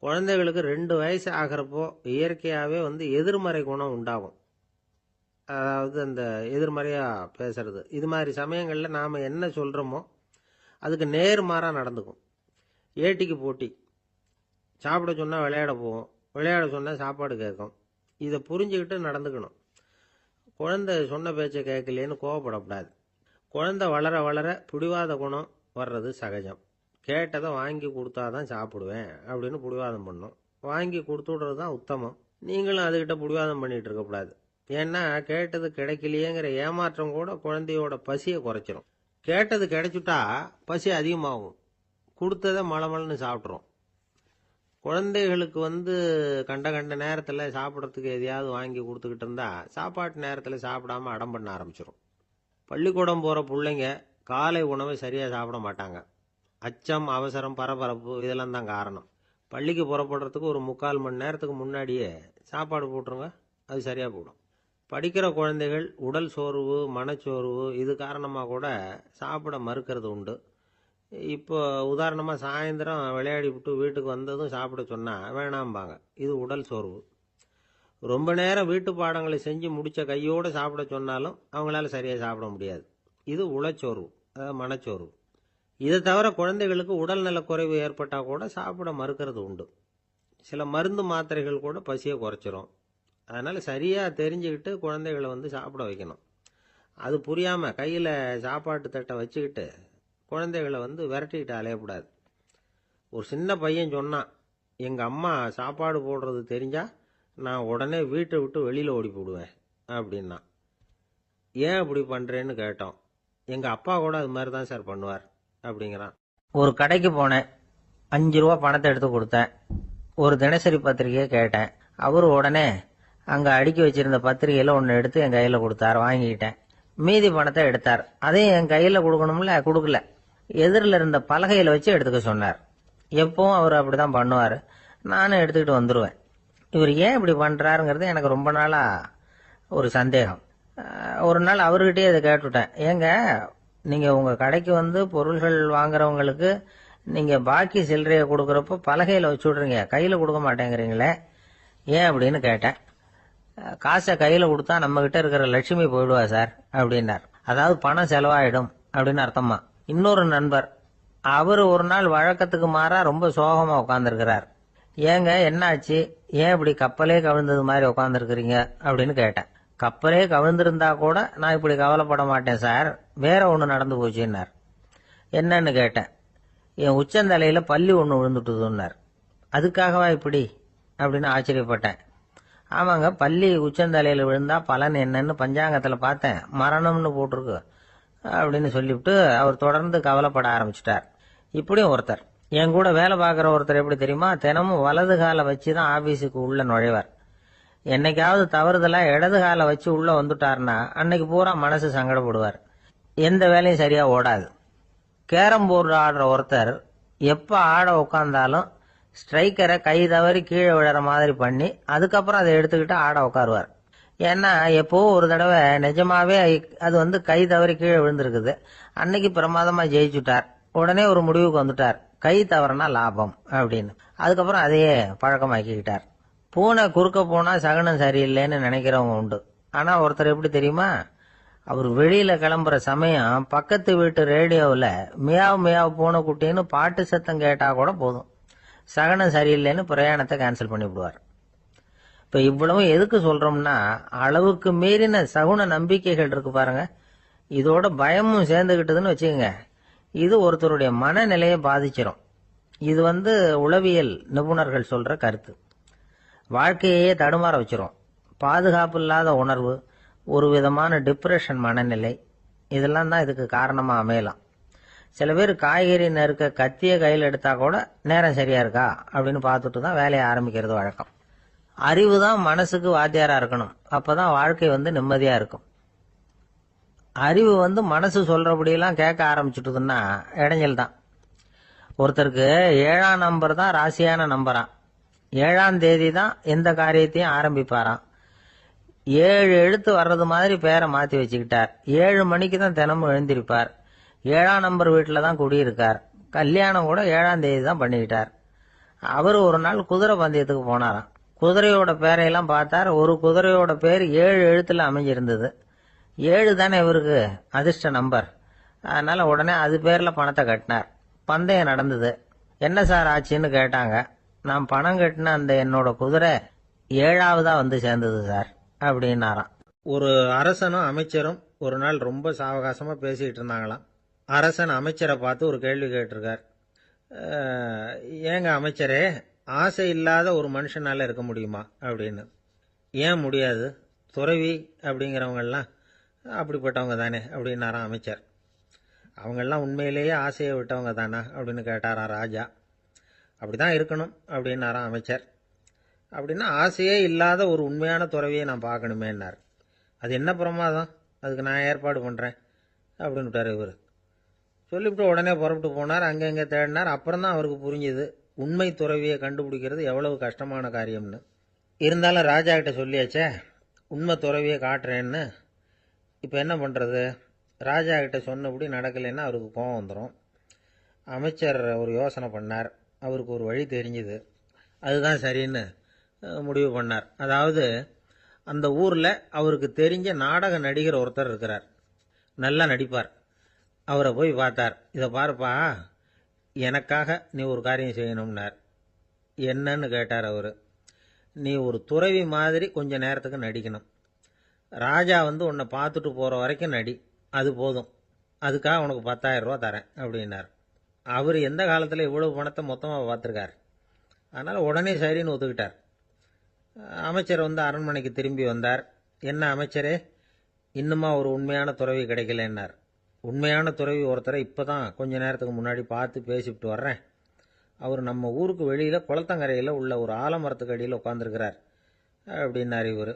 குழந்தைகளுக்கு 2 வயசு ஆகிறப்போ இயற்கையாகவே எதிர்மறை குணம் உண்டாகும். அதாவது அந்த எதிர்மறையாக பேசுறது. இது மாதிரி சமயங்களில் நாம் என்ன சொல்கிறோமோ அதுக்கு நேர்மாறாக நடந்துக்கும். ஏட்டிக்கு போட்டி. சாப்பிட சொன்னால் விளையாட போவோம், விளையாட சொன்னால் சாப்பாடு கேட்கும். இதை புரிஞ்சுக்கிட்டு நடந்துக்கணும். குழந்தை சொன்ன பேச்சை கேட்கலேன்னு கோவப்படக்கூடாது. குழந்தை வளர வளர பிடிவாத குணம் வர்றது சகஜம். கேட்டதை வாங்கி கொடுத்தாதான் சாப்பிடுவேன் அப்படின்னு பிடிவாதம் பண்ணும். வாங்கி கொடுத்து விடுறது தான் உத்தமம். நீங்களும் அதுகிட்ட பிடிவாதம் பண்ணிட்டு இருக்கக்கூடாது. ஏன்னா கேட்டது கிடைக்கலையேங்கிற ஏமாற்றம் கூட குழந்தையோட பசியை குறைச்சிரும். கேட்டது கிடைச்சுட்டா பசி அதிகமாகும், கொடுத்ததை மலமலன்னு சாப்பிட்றோம். குழந்தைகளுக்கு கண்ட கண்ட நேரத்தில் சாப்பிட்றதுக்கு எதையாவது வாங்கி கொடுத்துக்கிட்டு இருந்தா சாப்பாட்டு நேரத்தில் சாப்பிடாம அடம் பண்ண ஆரம்பிச்சிடும். பள்ளிக்கூடம் போகிற பிள்ளைங்க காலை உணவை சரியாக சாப்பிட மாட்டாங்க. அச்சம், அவசரம், பரபரப்பு இதெல்லாம் தான் காரணம். பள்ளிக்கு புறப்படுறதுக்கு ஒரு 3/4 மணி நேரத்துக்கு முன்னாடியே சாப்பாடு போட்டுருங்க, அது சரியாக போடும். படிக்கிற குழந்தைகள் உடல் சோர்வு, மனச்சோர்வு இது காரணமாக கூட சாப்பிட மறுக்கிறது உண்டு. இப்போ உதாரணமாக சாயந்தரம் விளையாடி விட்டு வீட்டுக்கு வந்ததும் சாப்பிட சொன்னால் வேணாம்பாங்க. இது உடல் சோர்வு. ரொம்ப நேரம் வீட்டு பாடங்களை செஞ்சு முடித்த கையோடு சாப்பிட சொன்னாலும் அவங்களால சரியாக சாப்பிட முடியாது. இது உளச்சோர்வு, அதாவது மனச்சோர்வு. இதை தவிர குழந்தைகளுக்கு உடல் நலக்குறைவு ஏற்பட்டால் கூட சாப்பிட மறுக்கிறது உண்டு. சில மருந்து மாத்திரைகள் கூட பசியை குறைச்சிரும். அதனால் சரியாக தெரிஞ்சுக்கிட்டு குழந்தைகளை சாப்பிட வைக்கணும். அது புரியாமல் கையில் சாப்பாட்டு தட்டை வச்சுக்கிட்டு குழந்தைகளை விரட்டிக்கிட்டு அலையக்கூடாது. ஒரு சின்ன பையன் சொன்னான், எங்கள் அம்மா சாப்பாடு போடுறது தெரிஞ்சால் நான் உடனே வீட்டை விட்டு வெளியில் ஓடி போடுவேன் அப்படின்னா. ஏன் அப்படி பண்ணுறேன்னு கேட்டோம். எங்கள் அப்பா கூட அது மாதிரி தான் சார் பண்ணுவார் அப்படிங்கிறான். ஒரு கடைக்கு போனேன், 5 ரூபா பணத்தை எடுத்து கொடுத்தேன். ஒரு தினசரி பத்திரிகையை கேட்டேன். அவரு உடனே அங்கே அடுக்கி வச்சிருந்த பத்திரிகையில் ஒன்று எடுத்து என் கையில் கொடுத்தார், வாங்கிக்கிட்டேன். மீதி பணத்தை எடுத்தார், அதையும் என் கையில் கொடுக்கணும்ல, கொடுக்கல. எதிரில் இருந்த பலகையில் வச்சு எடுத்துக்க சொன்னார். எப்பவும் அவர் அப்படி தான் பண்ணுவார். நானும் எடுத்துக்கிட்டு வந்துடுவேன். இவர் ஏன் இப்படி பண்ணுறாருங்கிறது எனக்கு ரொம்ப நாளாக ஒரு சந்தேகம். ஒரு நாள் அவர்கிட்டயே இதை கேட்டுவிட்டேன். ஏங்க, நீங்கள் உங்கள் கடைக்கு வந்து பொருள்கள் வாங்குறவங்களுக்கு நீங்கள் பாக்கி சில்லறையை கொடுக்குறப்போ பலகையில் வச்சு விட்றீங்க, கையில் கொடுக்க மாட்டேங்கிறீங்களே, ஏன் அப்படின்னு கேட்டேன். காசை கையில் கொடுத்தா நம்மகிட்ட இருக்கிற லட்சுமி போயிடுவா சார் அப்படின்னார். அதாவது பணம் செலவாயிடும் அப்படின்னு அர்த்தமா. இன்னொரு நண்பர், அவர் ஒரு நாள் வழக்கத்துக்கு மாறா ரொம்ப சோகமாக உட்காந்துருக்கிறார். ஏங்க என்னாச்சு, ஏன் இப்படி கப்பலே கவிழ்ந்தது மாதிரி உட்காந்துருக்கிறீங்க அப்படின்னு கேட்டேன். கப்பலே கவிழ்ந்திருந்தா கூட நான் இப்படி கவலைப்பட மாட்டேன் சார், வேற ஒன்று நடந்து போச்சுன்னார். என்னன்னு கேட்டேன். என் உச்சந்தலையில் பள்ளி ஒன்று விழுந்துட்டுதுன்னார். அதுக்காகவா இப்படி அப்படின்னு ஆச்சரியப்பட்டேன். ஆமாங்க, பள்ளி உச்சந்தலையில் விழுந்தா பலன் என்னன்னு பஞ்சாங்கத்தில் பார்த்தேன், மரணம்னு போட்டிருக்கு அப்படின்னு சொல்லிவிட்டு அவர் தொடர்ந்து கவலைப்பட ஆரம்பிச்சிட்டார். இப்படியும் ஒருத்தர், என் கூட வேலை பார்க்குற ஒருத்தர் எப்படி தெரியுமா, தினமும் வலது காலை வச்சு தான் ஆபீஸுக்கு உள்ள நுழைவார். என்னைக்காவது தவறுதலாக இடது காலை வச்சு உள்ள வந்துட்டார்னா அன்னைக்கு பூரா மனசு சங்கடப்படுவார், எந்த வேலையும் சரியா ஓடாது. கேரம் போர்டு ஆடுற ஒருத்தர் எப்போ ஆட உட்காந்தாலும் ஸ்ட்ரைக்கரை கை தவறி கீழே விழுற மாதிரி பண்ணி அதுக்கப்புறம் அதை எடுத்துக்கிட்டு ஆட உட்காருவார். ஏன்னா எப்போ ஒரு தடவை நிஜமாவே அது வந்து கை தவறி கீழே விழுந்திருக்குது, அன்னைக்கு பிரமாதமா ஜெயிச்சுட்டார். உடனே ஒரு முடிவுக்கு வந்துட்டார், கை தவறுனா லாபம் அப்படின்னு. அதுக்கப்புறம் அதையே பழக்கமாக்கிக்கிட்டார். பூனை குறுக்க போனா சகனம் சரியில்லைன்னு நினைக்கிறவங்க உண்டு. ஆனா ஒருத்தர் எப்படி தெரியுமா, அவர் வெளியில கிளம்புற சமயம் பக்கத்து வீட்டு ரேடியோவில் மியாவ் மியாவ் பூனை குட்டின்னு பாட்டு சத்தம் கேட்டா கூட போதும், சகனம் சரியில்லைன்னு பிரயாணத்தை கேன்சல் பண்ணி விடுவார். இப்ப இவ்வளவு எதுக்கு சொல்றோம்னா, அளவுக்கு மீறின சகுன நம்பிக்கைகள் இருக்கு பாருங்க, இதோட பயமும் சேர்ந்துகிட்டதுன்னு வச்சுக்கோங்க, இது ஒருத்தருடைய மனநிலையை பாதிச்சிடும். இது வந்து உளவியல் நிபுணர்கள் சொல்ற கருத்து. வாழ்க்கையே தடுமாற வச்சிரும். பாதுகாப்பு இல்லாத உணர்வு, ஒரு விதமான டிப்ரெஷன் மனநிலை, இதெல்லாம் தான் இதுக்கு காரணமா அமையலாம். சில பேர் காய்கறி நறுக்க கத்திய கையில் எடுத்தா கூட நேரம் சரியா இருக்கா அப்படின்னு பார்த்துட்டு தான் வேலையை ஆரம்பிக்கிறது வழக்கம். அறிவு தான் மனசுக்கு வாத்தியாரா இருக்கணும், அப்பதான் வாழ்க்கை வந்து நிம்மதியா இருக்கும். அறிவு வந்து மனசு சொல்றபடியெல்லாம் கேட்க ஆரம்பிச்சுட்டுதுன்னா இடைஞ்சல் தான். ஒருத்தருக்கு 7ஆம் நம்பர் தான் ராசியான நம்பராம். 7ஆம் தேதி தான் எந்த காரியத்தையும் ஆரம்பிப்பாராம். 7 எழுத்து வர்றது மாதிரி பேரை மாத்தி வச்சுக்கிட்டார். 7 மணிக்கு தான் தினமும் எழுந்திருப்பார். 7ஆம் நம்பர் வீட்டில் தான் குடியிருக்கார். கல்யாணம் கூட 7ஆம் தேதி தான் பண்ணிக்கிட்டார். அவர் ஒரு நாள் குதிரை பந்தயத்துக்கு போனாராம். குதிரையோட பேரையெல்லாம் பார்த்தார். ஒரு குதிரையோட பேர் 7 எழுத்துல அமைஞ்சிருந்தது. 7 தானே இவருக்கு அதிர்ஷ்ட நம்பர். அதனால உடனே அது பேர்ல பணத்தை கட்டினார். பந்தயம் நடந்தது. என்ன சார் ஆச்சுன்னு கேட்டாங்க. நான் பணம் கட்டின அந்த என்னோட குதிரை 7ஆவதா வந்து சேர்ந்தது சார் அப்படின்னாராம். ஒரு அரசனும் அமைச்சரும் ஒரு நாள் ரொம்ப சாவகாசமா பேசிட்டு இருந்தாங்களாம். அரசன் அமைச்சரை பார்த்து ஒரு கேள்வி கேட்டிருக்கார். ஏங்க அமைச்சரே, ஆசை இல்லாத ஒரு மனுஷனால இருக்க முடியுமா அப்படின்னு. ஏன் முடியாது, துறவி அப்படிங்கிறவங்கெல்லாம் அப்படிப்பட்டவங்க தானே அப்படின்னாராம் அமைச்சர். அவங்கெல்லாம் உண்மையிலேயே ஆசையை விட்டவங்க தானா அப்படின்னு கேட்டாராம் ராஜா. அப்படிதான் இருக்கணும் அப்படின்னாராம் அமைச்சர். அப்படின்னா ஆசையே இல்லாத ஒரு உண்மையான துறவியை நான் பார்க்கணுமேன்னார். அது என்ன பிரமாதம், அதுக்கு நான் ஏற்பாடு பண்ணுறேன் அப்படின்னு விட்டார் இவர். சொல்லிவிட்டு உடனே புறப்பட்டு போனார். அங்கங்கே தேடினார். அப்புறம் தான் அவருக்கு புரிஞ்சுது உண்மை துறவியை கண்டுபிடிக்கிறது எவ்வளவு கஷ்டமான காரியம்னு. இருந்தாலும் ராஜா கிட்ட சொல்லியாச்சே உண்மை துறவியை காட்டுறேன்னு. இப்போ என்ன பண்ணுறது, ராஜா கிட்ட சொன்னபடி நடக்கலைன்னா அவருக்கு கோபம் வந்துடும். அமைச்சர் ஒரு யோசனை பண்ணார். அவருக்கு ஒரு வழி தெரிஞ்சுது. அதுதான் சரின்னு முடிவு பண்ணார். அதாவது அந்த ஊரில் அவருக்கு தெரிஞ்ச நாடக நடிகர் ஒருத்தர் இருக்கிறார், நல்லா நடிப்பார். அவரை போய் பார்த்தார். இதை பாருப்பா, எனக்காக நீ ஒரு காரியம் செய்யணும்னார். என்னன்னு கேட்டார் அவர். நீ ஒரு துறவி மாதிரி கொஞ்ச நேரத்துக்கு நடிக்கணும். ராஜா வந்து உன்னை பார்த்துட்டு போகிற வரைக்கும் நடி, அது போதும். அதுக்காக உனக்கு 10,000 ரூபா தரேன் அப்படின்னார். அவர் எந்த காலத்தில் இவ்வளவு பணத்தை மொத்தமாக பார்த்துருக்கார். அதனால் உடனே சரின்னு ஒத்துக்கிட்டார். அமைச்சர் வந்து அரண்மனைக்கு திரும்பி வந்தார். என்ன அமைச்சரே, இன்னுமா ஒரு உண்மையான துறவி கிடைக்கலன்னார். உண்மையான துறவி ஒருத்தரை இப்போ தான் கொஞ்ச நேரத்துக்கு முன்னாடி பார்த்து பேசிவிட்டு வர்றேன். அவர் நம்ம ஊருக்கு வெளியில் குளத்தங்கரையில் உள்ள ஒரு ஆலமரத்துக்கு அடியில் உட்காந்துருக்கிறார் அப்படின்னார் இவர்.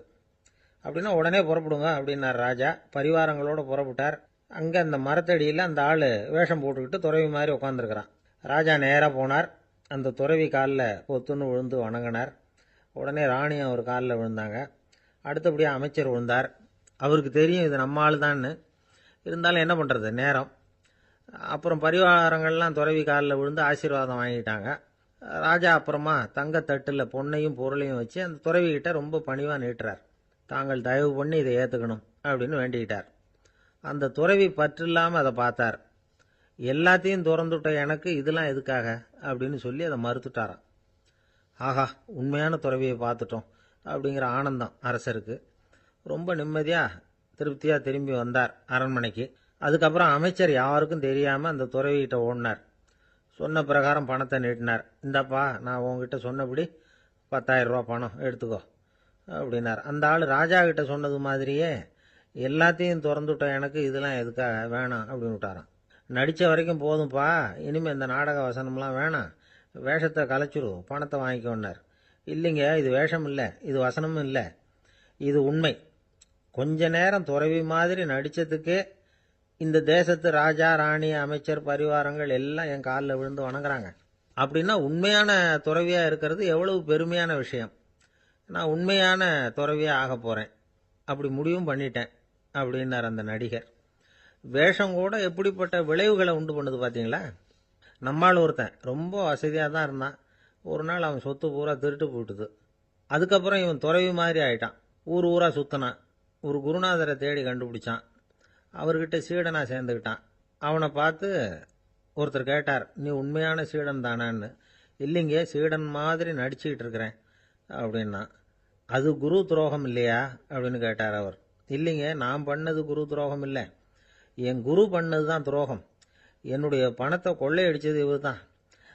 அப்படின்னா உடனே புறப்படுங்க அப்படின்னார் ராஜா. பரிவாரங்களோடு புறப்பட்டார். அங்கே அந்த மரத்தடியில் அந்த ஆள் வேஷம் போட்டுக்கிட்டு துறவி மாதிரி உட்காந்துருக்கிறான். ராஜா நேராக போனார். அந்த துறவி காலில் பொத்துன்னு விழுந்து வணங்கினார். உடனே ராணியும் அவர் காலில் விழுந்தாங்க. அடுத்தபடியாக அமைச்சர் விழுந்தார். அவருக்கு தெரியும் இது நம்ம ஆள் தான்னு. இருந்தாலும் என்ன பண்ணுறது, நேரம். அப்புறம் பரிவாரங்கள்லாம் துறவி காலில் விழுந்து ஆசீர்வாதம் வாங்கிட்டாங்க. ராஜா அப்புறமா தங்கத்தட்டில் பொன்னையும் பொருளையும் வச்சு அந்த துறவிகிட்ட ரொம்ப பணிவாக நீட்டுறார். தாங்கள் தயவு பண்ணி இதை ஏற்றுக்கணும் அப்படின்னு வேண்டிக்கிட்டார். அந்த துறவி பற்று இல்லாமல் அதை பார்த்தார். எல்லாத்தையும் திறந்துட்ட எனக்கு இதெல்லாம் எதுக்காக அப்படின்னு சொல்லி அதை மறுத்துட்டாராம். ஆஹா, உண்மையான துறவியை பார்த்துட்டோம் அப்படிங்கிற ஆனந்தம் அரசருக்கு. ரொம்ப நிம்மதியாக திருப்தியாக திரும்பி வந்தார் அரண்மனைக்கு. அதுக்கப்புறம் அமைச்சர் யாருக்கும் தெரியாமல் அந்த துறவிகிட்ட ஓடினார். சொன்ன பிரகாரம் பணத்தை நீட்டினார். இந்தப்பா, நான் உங்ககிட்ட சொன்னபடி 10,000 ரூபா பணம் எடுத்துக்கோ அப்படின்னார். அந்த ஆள் ராஜா கிட்ட சொன்னது மாதிரியே எல்லாத்தையும் திறந்துட்ட எனக்கு இதெல்லாம் எதுக்காக, வேணாம் அப்படின்னு விட்டாராம். நடித்த வரைக்கும் போதும்ப்பா, இனிமேல் இந்த நாடக வசனம்லாம் வேணாம், வேஷத்தை கலைச்சிரு, பணத்தை வாங்கிக்கோன்னார். இல்லைங்க, இது வேஷம் இல்லை, இது வசனமும் இல்லை, இது உண்மை. கொஞ்ச நேரம் துறவி மாதிரி நடித்ததுக்கே இந்த தேசத்து ராஜா, ராணி, அமைச்சர், பரிவாரங்கள் எல்லாம் என் காலில் விழுந்து வணங்குறாங்க. அப்படின்னா உண்மையான துறவியாக இருக்கிறது எவ்வளவு பெருமையான விஷயம். நான் உண்மையான துறவியாக ஆக போகிறேன், அப்படி முடிவும் பண்ணிட்டேன் அப்படின்னார் அந்த நடிகர். வேஷம் கூட எப்படிப்பட்ட விளைவுகளை உண்டு பண்ணுது பார்த்தீங்களா. நம்மால் ஒருத்தன் ரொம்ப வசதியாக தான் இருந்தான். ஒரு நாள் அவன் சொத்து பூரா திருட்டு போட்டுது. அதுக்கப்புறம் இவன் துறவி மாதிரி ஆயிட்டான். ஊர் ஊராக சுற்றினான். ஒரு குருநாதரை தேடி கண்டுபிடிச்சான். அவர்கிட்ட சீடனாக சேர்ந்துக்கிட்டான். அவனை பார்த்து ஒருத்தர் கேட்டார், நீ உண்மையான சீடன் தானான்னு. இல்லைங்க, சீடன் மாதிரி நடிச்சுக்கிட்டு இருக்கிறேன் அப்படின்னா. அது குரு துரோகம் இல்லையா அப்படின்னு கேட்டார் அவர். இல்லைங்க, நான் பண்ணது குரு துரோகம் இல்லை, என் குரு பண்ணது தான் துரோகம். என்னுடைய பணத்தை கொள்ளையடிச்சது இவர் தான்.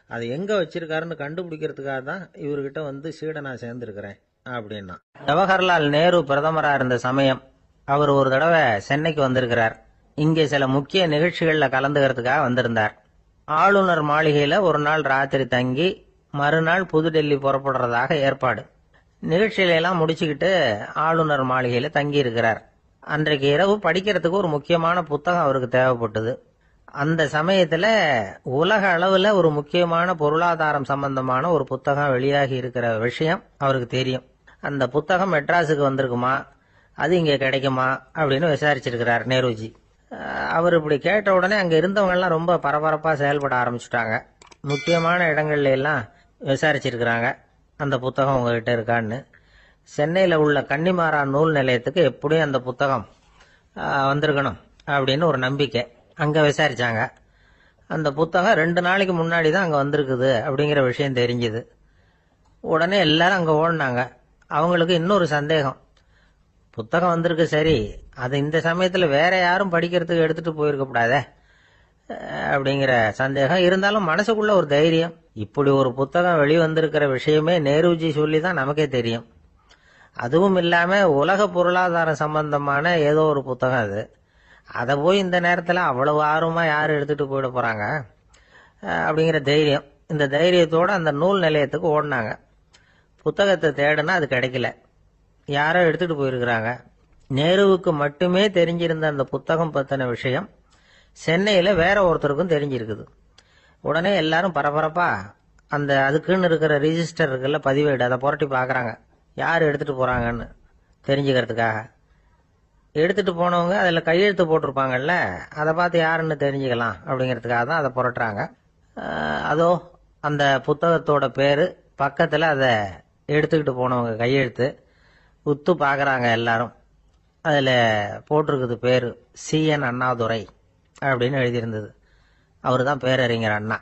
அதை எங்கே வச்சிருக்காருன்னு கண்டுபிடிக்கிறதுக்காக தான் இவர்கிட்ட வந்து சீடனாக சேர்ந்துருக்கிறேன் அப்படின்னா. ஜவஹர்லால் நேரு பிரதமராக இருந்த சமயம் அவர் ஒரு தடவை சென்னைக்கு வந்திருக்கிறார். இங்கே சில முக்கிய நிகழ்ச்சிகளில் கலந்துக்கிறதுக்காக வந்திருந்தார். ஆளுநர் மாளிகையில் ஒரு நாள் ராத்திரி தங்கி மறுநாள் புதுடெல்லி புறப்படுறதாக ஏற்பாடு. நிகழ்ச்சியிலெல்லாம் முடிச்சுக்கிட்டு ஆளுநர் மாளிகையில் தங்கி இருக்கிறார். அன்றைக்கு இரவு படிக்கிறதுக்கு ஒரு முக்கியமான புத்தகம் அவருக்கு தேவைப்பட்டது. அந்த சமயத்தில் உலக அளவில் ஒரு முக்கியமான பொருளாதாரம் சம்பந்தமான ஒரு புத்தகம் வெளியாகி இருக்கிற விஷயம் அவருக்கு தெரியும். அந்த புத்தகம் மெட்ராஸுக்கு வந்திருக்குமா, அது இங்கே கிடைக்குமா அப்படின்னு விசாரிச்சிருக்கிறார் நேருஜி. அவர் இப்படி கேட்ட உடனே அங்கே இருந்தவங்கெல்லாம் ரொம்ப பரபரப்பாக செயல்பட ஆரம்பிச்சுட்டாங்க. முக்கியமான இடங்கள்ல எல்லாம் விசாரிச்சிருக்கிறாங்க, அந்த புத்தகம் உங்ககிட்ட இருக்கான்னு. சென்னையில் உள்ள கன்னிமாரா நூல் நிலையத்துக்கு எப்படியும் அந்த புத்தகம் வந்திருக்கணும் அப்படின்னு ஒரு நம்பிக்கை. அங்கே விசாரிச்சாங்க. அந்த புத்தகம் 2 நாளைக்கு முன்னாடி தான் அங்கே வந்திருக்குது அப்படிங்கிற விஷயம் தெரிஞ்சுது. உடனே எல்லாரும் அங்கே ஓடினாங்க. அவங்களுக்கு இன்னொரு சந்தேகம், புத்தகம் வந்திருக்கு சரி, அது இந்த சமயத்தில் வேற யாரும் படிக்கிறதுக்கு எடுத்துட்டு போயிருக்கப்படாதே அப்படிங்கிற சந்தேகம். இருந்தாலும் மனசுக்குள்ள ஒரு தைரியம், இப்படி ஒரு புத்தகம் வெளிவந்திருக்கிற விஷயமே நேருஜி சொல்லி தான் நமக்கே தெரியும். அதுவும் இல்லாமல் உலக பொருளாதாரம் சம்பந்தமான ஏதோ ஒரு புத்தகம் அது. அதை போய் இந்த நேரத்தில் அவ்வளவு ஆர்வமாக யார் எடுத்துகிட்டு போயிட போகிறாங்க அப்படிங்கிற தைரியம். இந்த தைரியத்தோடு அந்த நூல் நிலையத்துக்கு ஓடினாங்க. புத்தகத்தை தேடுனா அது கிடைக்கல, யாரோ எடுத்துகிட்டு போயிருக்கிறாங்க. நேருவுக்கு மட்டுமே தெரிஞ்சிருந்த அந்த புத்தகம் பற்றின விஷயம் சென்னையில் வேற ஒருத்தருக்கும் தெரிஞ்சிருக்குது. உடனே எல்லாரும் பரபரப்பாக அந்த அதுக்குன்னு இருக்கிற ரிஜிஸ்டர் இருக்குல்ல, பதிவேடு, அதை புரட்டி பார்க்குறாங்க யார் எடுத்துகிட்டு போகிறாங்கன்னு தெரிஞ்சுக்கிறதுக்காக. எடுத்துகிட்டு போனவங்க அதில் கையெழுத்து போட்டிருப்பாங்கல்ல, அதை பார்த்து யாருன்னு தெரிஞ்சுக்கலாம் அப்படிங்கிறதுக்காக தான் அதை புரட்டுறாங்க. அதோ அந்த புத்தகத்தோட பேர் பக்கத்தில் அதை எடுத்துக்கிட்டு போனவங்க கையெழுத்து உத்து பார்க்குறாங்க எல்லாரும். அதில் போட்டிருக்குது பேர் CN அண்ணாதுரை அப்படின்னு எழுதியிருந்தது. அவர் தான் பேரறிஞர் அண்ணா.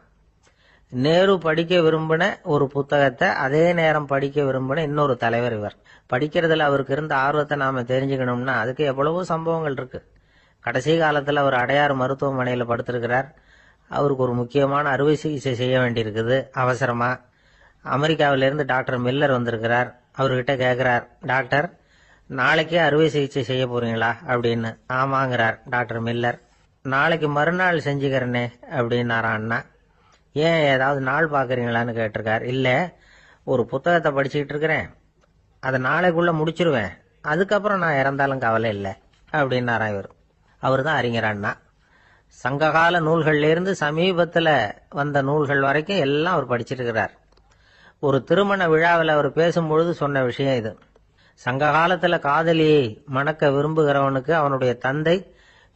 நேரு படிக்க விரும்பின ஒரு புத்தகத்தை அதே நேரம் படிக்க விரும்பின இன்னொரு தலைவர் இவர். படிக்கிறதுல அவருக்கு இருந்த ஆர்வத்தை நாம் தெரிஞ்சுக்கணும்னா அதுக்கு எவ்வளவோ சம்பவங்கள் இருக்கு. கடைசி காலத்தில் அவர் அடையாறு மருத்துவமனையில் படுத்திருக்கிறார். அவருக்கு ஒரு முக்கியமான அறுவை சிகிச்சை செய்ய வேண்டியிருக்குது அவசரமாக. அமெரிக்காவிலேருந்து டாக்டர் மில்லர் வந்திருக்கிறார். அவர்கிட்ட கேட்குறார், டாக்டர் நாளைக்கே அறுவை சிகிச்சை செய்ய போறீங்களா அப்படின்னு. ஆமாங்கிறார் டாக்டர் மில்லர். நாளைக்கு மறுநாள் செஞ்சுக்கிறேனே அப்படின்னாரான் அண்ணா. ஏன் ஏதாவது நாள் பார்க்குறீங்களான்னு கேட்டிருக்கார். இல்லை, ஒரு புத்தகத்தை படிச்சுக்கிட்டு இருக்கிறேன், அதை நாளைக்குள்ளே முடிச்சிருவேன், அதுக்கப்புறம் நான் இறந்தாலும் கவலை இல்லை அப்படின்னாரான் இவர். அவர் தான் அறிஞர் அண்ணா. சங்ககால நூல்கள்லேருந்து சமீபத்தில் வந்த நூல்கள் வரைக்கும் எல்லாம் அவர் படிச்சிருக்கிறார். ஒரு திருமண விழாவில் அவர் பேசும்பொழுது சொன்ன விஷயம் இது. சங்க காலத்தில் காதலியை மணக்க விரும்புகிறவனுக்கு அவனுடைய தந்தை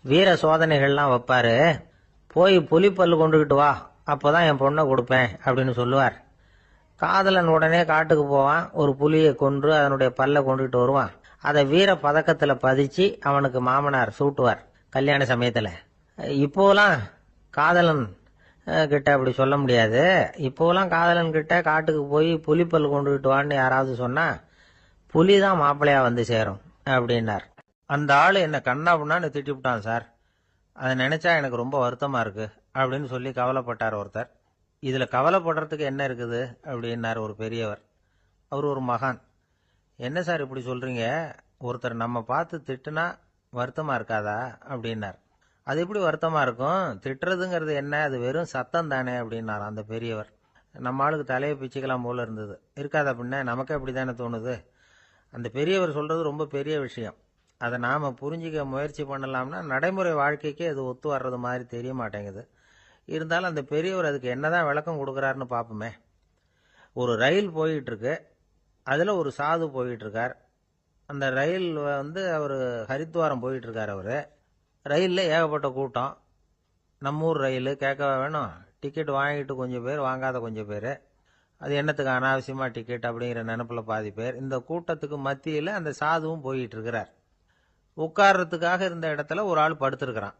வீர சோதனைகள்லாம் வைப்பாரு. போய் புலிப்பல்லு கொண்டுகிட்டு வா, அப்போதான் என் பொண்ணை கொடுப்பேன் அப்படின்னு சொல்லுவார். காதலன் உடனே காட்டுக்கு போவான், ஒரு புலியை கொன்று அதனுடைய பல்லை கொண்டுகிட்டு வருவான். அதை வீர பதக்கத்தில் பதிச்சு அவனுக்கு மாமனார் சூட்டுவார் கல்யாண சமயத்தில். இப்போலாம் காதலன் கிட்ட அப்படி சொல்ல முடியாது. இப்போலாம் காதலன் கிட்ட காட்டுக்கு போய் புலிப்பல் கொண்டுகிட்டு வான்னு யாராவது சொன்னா புலி தான் மாப்பிள்ளையா வந்து சேரும் அப்படின்னார். அந்த ஆள் என்ன கண்ணா புண்ணான்னு திட்டிவிட்டான் சார், அதை நினைச்சா எனக்கு ரொம்ப வருத்தமா இருக்கு அப்படின்னு சொல்லி கவலைப்பட்டார் ஒருத்தர். இதுல கவலைப்படுறதுக்கு என்ன இருக்குது அப்படின்னார் ஒரு பெரியவர். அவர் ஒரு மகான். என்ன சார் இப்படி சொல்றீங்க, ஒருத்தர் நம்ம பார்த்து திட்டுனா வருத்தமா இருக்காதா அப்படின்னார். அது எப்படி வருத்தமா இருக்கும், திட்டுறதுங்கிறது என்ன, அது வெறும் சத்தம் தானே அப்படின்னார் அந்த பெரியவர். நம்ம ஆளுக்கு தலையை பிச்சுக்கலாம் போல இருந்தது. இருக்காது அப்படின்னா நமக்கே அப்படி தானே தோணுது. அந்த பெரியவர் சொல்றது ரொம்ப பெரிய விஷயம். அதை நாம புரிஞ்சிக்க முயற்சி பண்ணலாம்னா நடைமுறை வாழ்க்கைக்கே அது ஒத்து வர்றது மாதிரி தெரிய மாட்டேங்குது. இருந்தாலும் அந்த பெரியவர் அதுக்கு என்னதான் விளக்கம் கொடுக்குறாருன்னு பார்ப்போமே. ஒரு ரயில் போயிட்டு இருக்கு, அதுல ஒரு சாது போயிட்டு இருக்கார். அந்த ரயில் அவர் ஹரித்வாரம் போயிட்டு இருக்கார். அவரு ரயிலில் ஏகப்பட்ட கூட்டம். நம்ம ஊர் ரயில் கேட்கவா வேணும், டிக்கெட் வாங்கிட்டு கொஞ்சம் பேர், வாங்காத கொஞ்சம் பேர். அது என்னத்துக்கு அனாவசியமாக டிக்கெட் அப்படிங்கிற நினைப்பில் பாதி பேர். இந்த கூட்டத்துக்கு மத்தியில் அந்த சாதுவும் போயிட்டு இருக்கிறார். உட்கார்றதுக்காக இருந்த இடத்துல ஒரு ஆள் படுத்திருக்கிறான்,